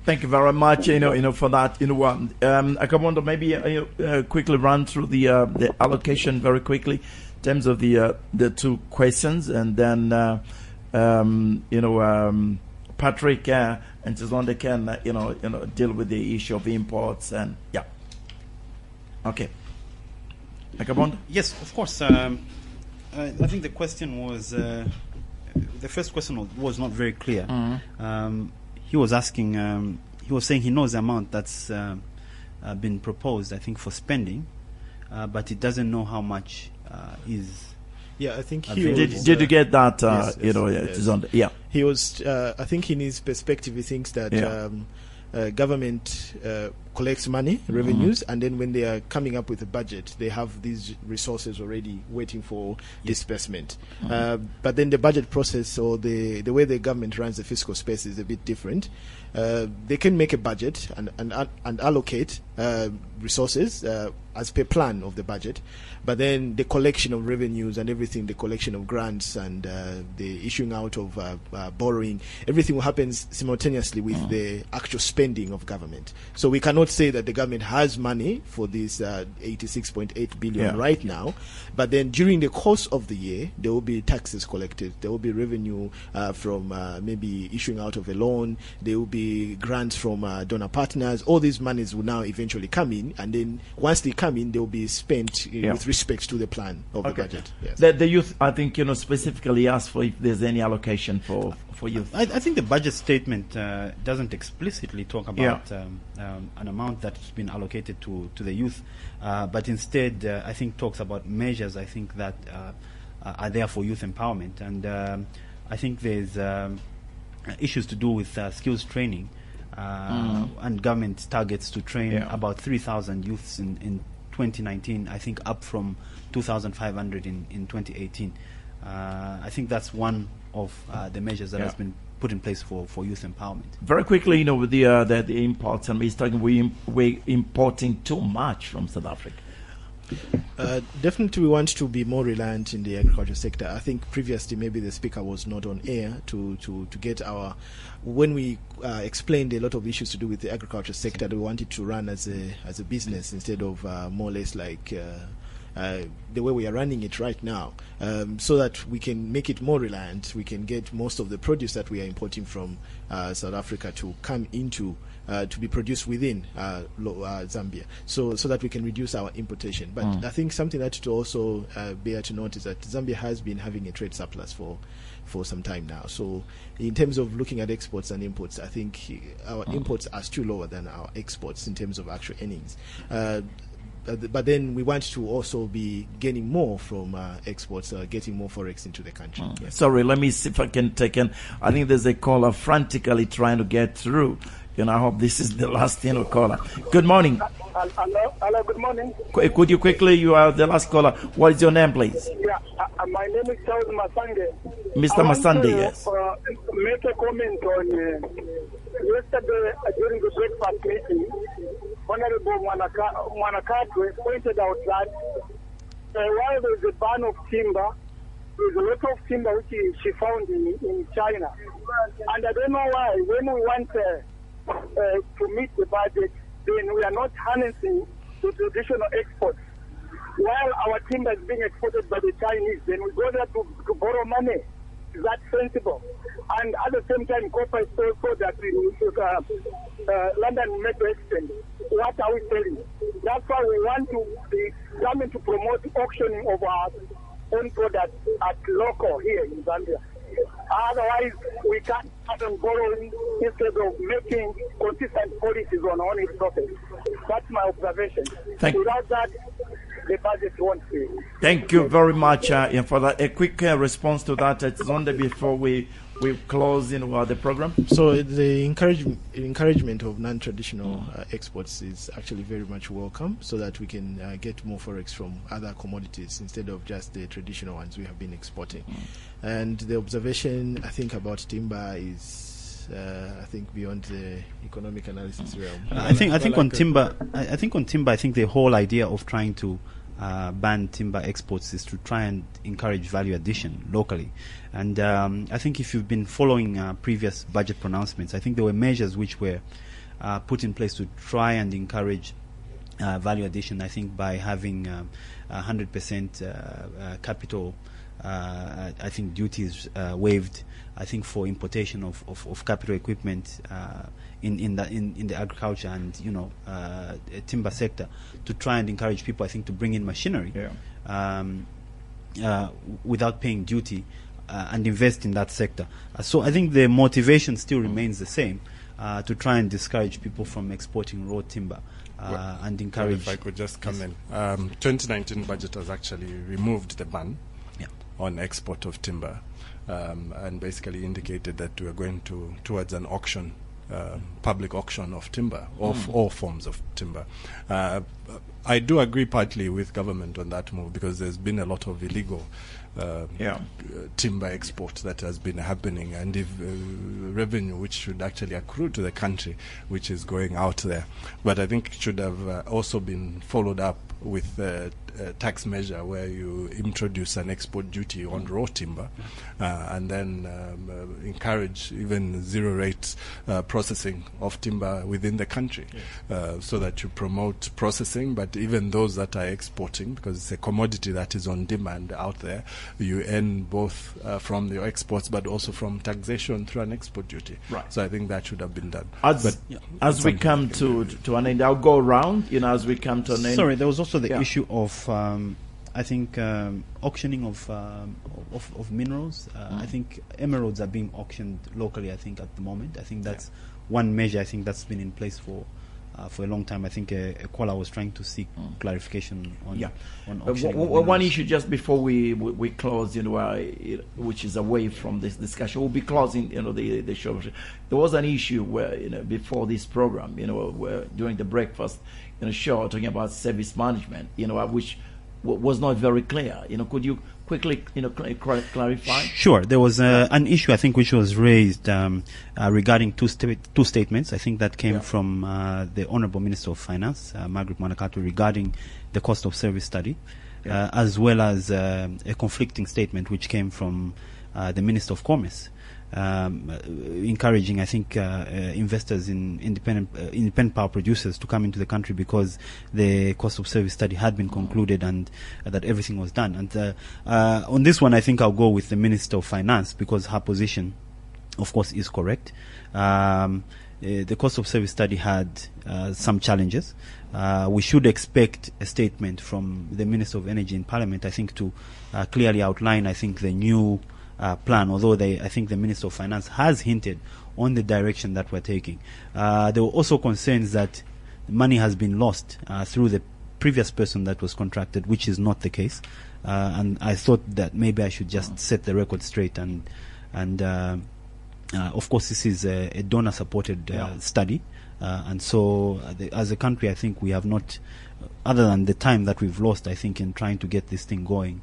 Thank you very much, for that. Akabondo, maybe quickly run through the allocation very quickly in terms of the two questions, and then Patrick and Chizonde can deal with the issue of imports and yeah. Okay, Akabondo. Yes, of course. I think the question was the first question was not very clear. He was asking, he was saying he knows the amount that's been proposed, I think, for spending, but he doesn't know how much is. Yeah, I think he did you get that? Yes. Yeah. He was. I think in his perspective, he thinks that government collects money, revenues, and then when they are coming up with a budget, they have these resources already waiting for disbursement. But then the budget process, or the way the government runs the fiscal space, is a bit different. They can make a budget and allocate resources as per plan of the budget, but then the collection of revenues and everything, the collection of grants and the issuing out of borrowing, everything will happen simultaneously with the actual spending of government. So we cannot say that the government has money for this 86.8 billion right now, but then during the course of the year, there will be taxes collected, there will be revenue from maybe issuing out of a loan, there will be grants from donor partners. All these monies will now eventually come in, and then once they come in, they will be spent with respect to the plan of the budget. Yes. The youth, I think, specifically asked for if there's any allocation for youth. I think the budget statement doesn't explicitly talk about an amount that's been allocated to the youth, but instead, I think, talks about measures, I think, that are there for youth empowerment. And I think there's issues to do with skills training, and government targets to train about 3,000 youths in 2019, I think up from 2,500 in 2018. I think that's one of the measures that has been put in place for youth empowerment. Very quickly, with the imports, and we're talking, we're importing too much from South Africa. Definitely we want to be more reliant in the agriculture sector. I think previously maybe the speaker was not on air to get our, when we explained a lot of issues to do with the agriculture sector, we wanted to run as a business instead of more or less like the way we are running it right now, so that we can make it more reliant. We can get most of the produce that we are importing from South Africa to come into to be produced within Zambia, so that we can reduce our importation. But I think something that to also bear to note is that Zambia has been having a trade surplus for some time now. So in terms of looking at exports and imports, I think our imports are still lower than our exports in terms of actual earnings. But then we want to also be gaining more from exports, getting more forex into the country. Yes. Sorry, let me see if I can take in. I think there's a caller frantically trying to get through. I hope this is the last caller. Good morning. Hello, good morning. Could you quickly, you are the last caller. What is your name, please? Yeah, my name is Charles Masange. Mr. Masande, yes. Make a comment on yesterday during the breakfast meeting. Honorable Mwanakatwe pointed out that while there is a ban of timber, there is a lot of timber which she found in China. And I don't know why, when we want to meet the budget, then we are not harnessing the traditional exports. While our timber is being exported by the Chinese, then we go there to borrow money. Is that sensible? And at the same time, copper is so that London Metal Exchange. What are we selling? That's why we want the government to promote auctioning of our own products at local here in Zambia. Otherwise, we can't start on borrowing instead of making consistent policies on our own resources. That's my observation. Without that, the budget won't fail. Thank you very much for that. A quick response to that, Chizonde, before we close the program. So the encouragement of non-traditional exports is actually very much welcome, so that we can get more forex from other commodities instead of just the traditional ones we have been exporting. And the observation, I think, about timber is I think beyond the economic analysis realm. I think on timber, the whole idea of trying to ban timber exports is to try and encourage value addition locally. And I think if you've been following previous budget pronouncements, I think there were measures which were put in place to try and encourage value addition. I think by having 100% capital, I think duties waived. I think for importation of capital equipment in the agriculture and timber sector, to try and encourage people, I think, to bring in machinery without paying duty and invest in that sector. So I think the motivation still remains the same, to try and discourage people from exporting raw timber and encourage. If I could just come in, 2019 budget has actually removed the ban on export of timber, and basically indicated that we are going towards an auction, public auction of timber, of all forms of timber. I do agree partly with government on that move, because there's been a lot of illegal timber export that has been happening, and if revenue which should actually accrue to the country, which is going out there. But I think it should have also been followed up with a tax measure where you introduce an export duty on raw timber, and then encourage even zero rate processing of timber within the country, so that you promote processing, but even those that are exporting, because it's a commodity that is on demand out there, you earn both from your exports but also from taxation through an export duty. Right. So I think that should have been done. As we come to an end, I'll go around, as we come to an end. Sorry, there was also the issue of I think auctioning of minerals. I think emeralds are being auctioned locally, I think, at the moment. I think that's one measure, I think, that's been in place for a long time. I think a caller was trying to seek clarification on auctioning. One issue just before we close, which is away from this discussion. We'll be closing, the show. There was an issue where, before this program, where during the breakfast, show talking about service management, which was not very clear. Could you quickly, clarify? Sure. There was an issue, I think, which was raised regarding two statements. I think that came from the Honorable Minister of Finance, Margaret Mwanakatwe, regarding the cost of service study, as well as a conflicting statement which came from the Minister of Commerce. encouraging, I think, investors in independent power producers to come into the country because the cost of service study had been concluded and that everything was done. And on this one, I think I'll go with the Minister of Finance because her position, of course, is correct. The cost of service study had some challenges. We should expect a statement from the Minister of Energy in Parliament, I think, to clearly outline, I think, the new plan, although I think the Minister of Finance has hinted on the direction that we're taking. There were also concerns that money has been lost through the previous person that was contracted, which is not the case. And I thought that maybe I should just set the record straight and of course, this is a donor-supported study, and so as a country, I think we have not, other than the time that we've lost, I think, in trying to get this thing going,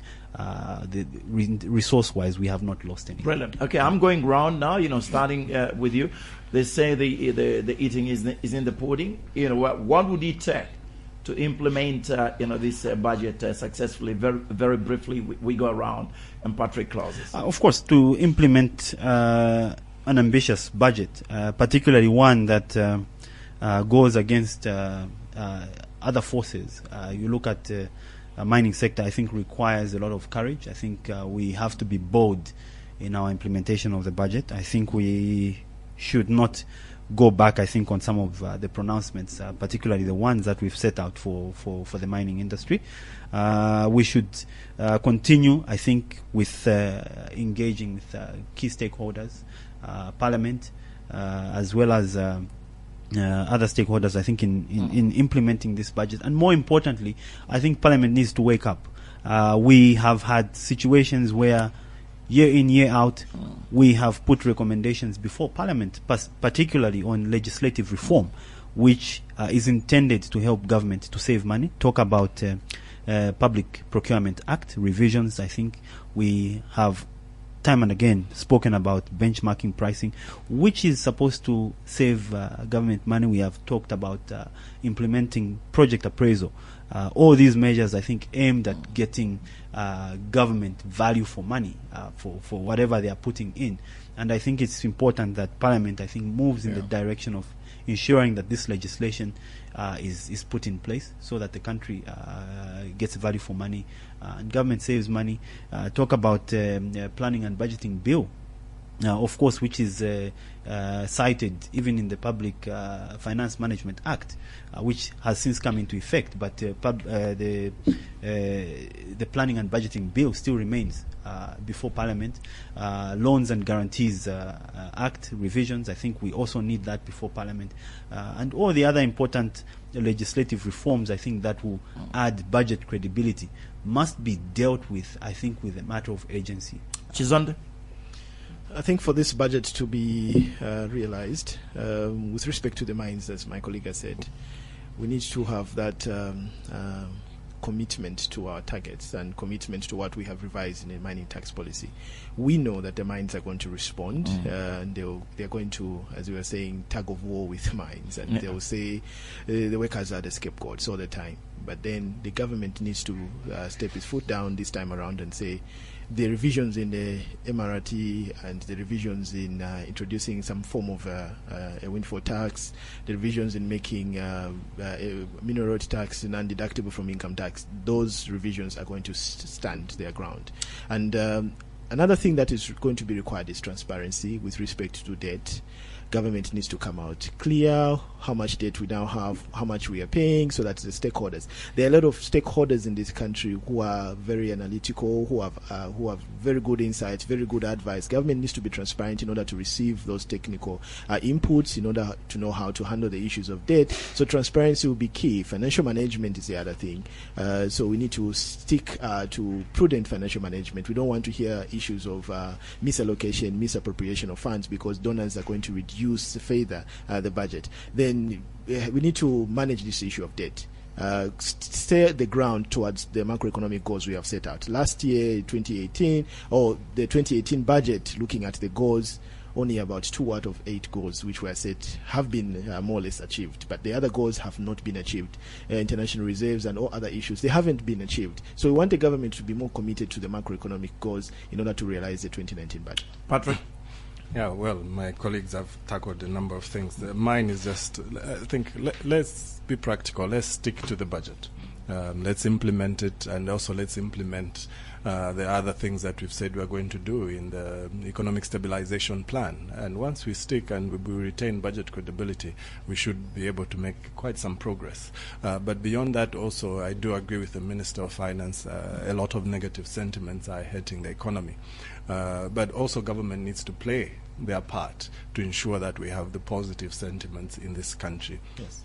resource-wise, we have not lost any. Brilliant. Okay, I'm going round now. Starting with you. They say the eating is in the pudding. What would it take to implement this budget successfully? Very, very briefly, we go around and Patrick closes. Of course, to implement an ambitious budget, particularly one that goes against other forces. You look at the mining sector, I think requires a lot of courage. I think we have to be bold in our implementation of the budget. I think we should not go back, I think, on some of the pronouncements, particularly the ones that we've set out for the mining industry. We should continue, I think, with engaging with key stakeholders, Parliament, as well as other stakeholders, I think, in implementing this budget. And more importantly, I think Parliament needs to wake up. We have had situations where year in, year out, we have put recommendations before Parliament, particularly on legislative reform, which is intended to help government to save money. Talk about Public Procurement Act revisions. I think we have time and again spoken about benchmarking pricing, which is supposed to save government money. We have talked about implementing project appraisal. All these measures, I think, aimed at getting government value for money, for whatever they are putting in. And I think it's important that Parliament, I think, moves in the direction of ensuring that this legislation is put in place so that the country gets value for money and government saves money. Talk about planning and budgeting bill, of course, which is cited even in the Public Finance Management Act, which has since come into effect, but the planning and budgeting bill still remains before Parliament. Loans and Guarantees Act revisions, I think we also need that before Parliament. And all the other important legislative reforms, I think, that will add budget credibility must be dealt with, I think, with a matter of urgency. Chizonde? I think for this budget to be realized, with respect to the mines, as my colleague has said, we need to have that commitment to our targets and commitment to what we have revised in the mining tax policy. We know that the mines are going to respond, and they're going to, as we were saying, tug of war with mines, and they will say the workers are the scapegoats all the time. But then the government needs to step its foot down this time around and say, the revisions in the MRT and the revisions in introducing some form of a windfall tax, the revisions in making a mineral road tax non-deductible from income tax, those revisions are going to stand their ground. And another thing that is going to be required is transparency with respect to debt. Government needs to come out clear how much debt we now have, how much we are paying, so that the stakeholders. There are a lot of stakeholders in this country who are very analytical, who have very good insights, very good advice. Government needs to be transparent in order to receive those technical inputs, in order to know how to handle the issues of debt. So transparency will be key. Financial management is the other thing. So we need to stick to prudent financial management. We don't want to hear issues of misallocation, misappropriation of funds, because donors are going to reduce further the budget. Then we need to manage this issue of debt. Stay the ground towards the macroeconomic goals we have set out. Last year, 2018, or the 2018 budget, looking at the goals, only about 2 out of 8 goals which were set have been more or less achieved, but the other goals have not been achieved. International reserves and all other issues, they haven't been achieved. So we want the government to be more committed to the macroeconomic goals in order to realize the 2019 budget. Patrick? Yeah, well, my colleagues have tackled a number of things. Mine is just, I think, let's be practical. Let's stick to the budget. Let's implement it, and also let's implement the other things that we've said we're going to do in the economic stabilization plan. And once we stick and we retain budget credibility, we should be able to make quite some progress. But beyond that, also, I do agree with the Minister of Finance. A lot of negative sentiments are hitting the economy. But also government needs to play their part to ensure that we have the positive sentiments in this country. Yes.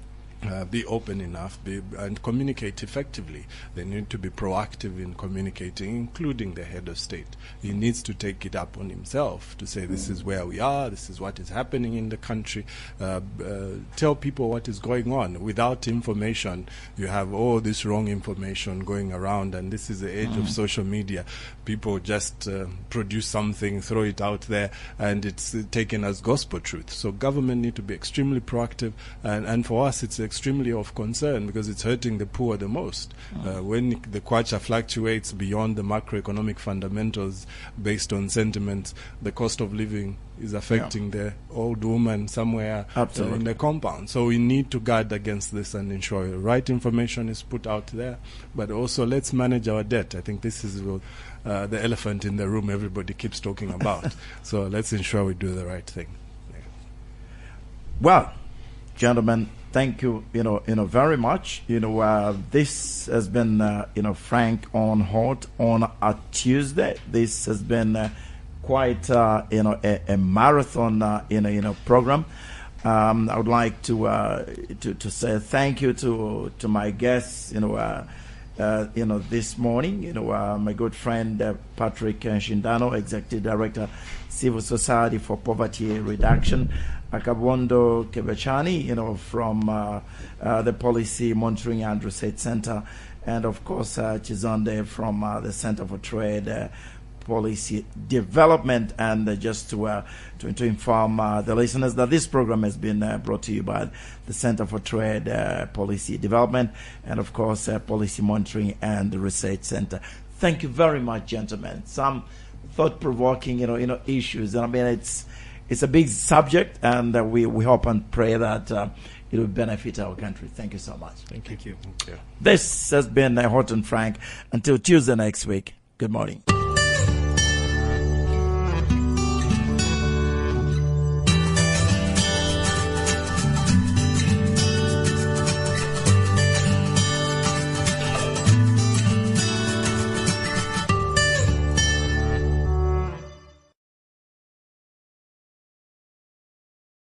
Be open enough and communicate effectively. They need to be proactive in communicating, including the head of state. He needs to take it up on himself to say, this is where we are, this is what is happening in the country. Tell people what is going on. Without information, you have all this wrong information going around, and this is the age of social media. People just produce something, throw it out there, and it's taken as gospel truth. So government need to be extremely proactive, and for us it's extremely of concern because it's hurting the poor the most. When the kwacha fluctuates beyond the macroeconomic fundamentals based on sentiments, the cost of living is affecting the old woman somewhere in the compound. So we need to guard against this and ensure the right information is put out there. But also let's manage our debt. I think this is the elephant in the room everybody keeps talking about. So let's ensure we do the right thing. Well, gentlemen, thank you, very much. This has been, Frank on Hot on a Tuesday. This has been quite, a marathon, program. I would like to say thank you to my guests, this morning, my good friend Patrick Nshindano, Executive Director, Civil Society for Poverty Reduction, Akabondo Kabechani, from the Policy Monitoring and Research Center, and of course Chizonde from the Center for Trade Policy Development. And just to inform the listeners that this program has been brought to you by the Center for Trade Policy Development and of course Policy Monitoring and Research Center. Thank you very much, gentlemen. Some thought-provoking, issues. And I mean, it's a big subject, and we hope and pray that it will benefit our country. Thank you so much. Thank you. This has been Hot and Frank. Until Tuesday next week. Good morning.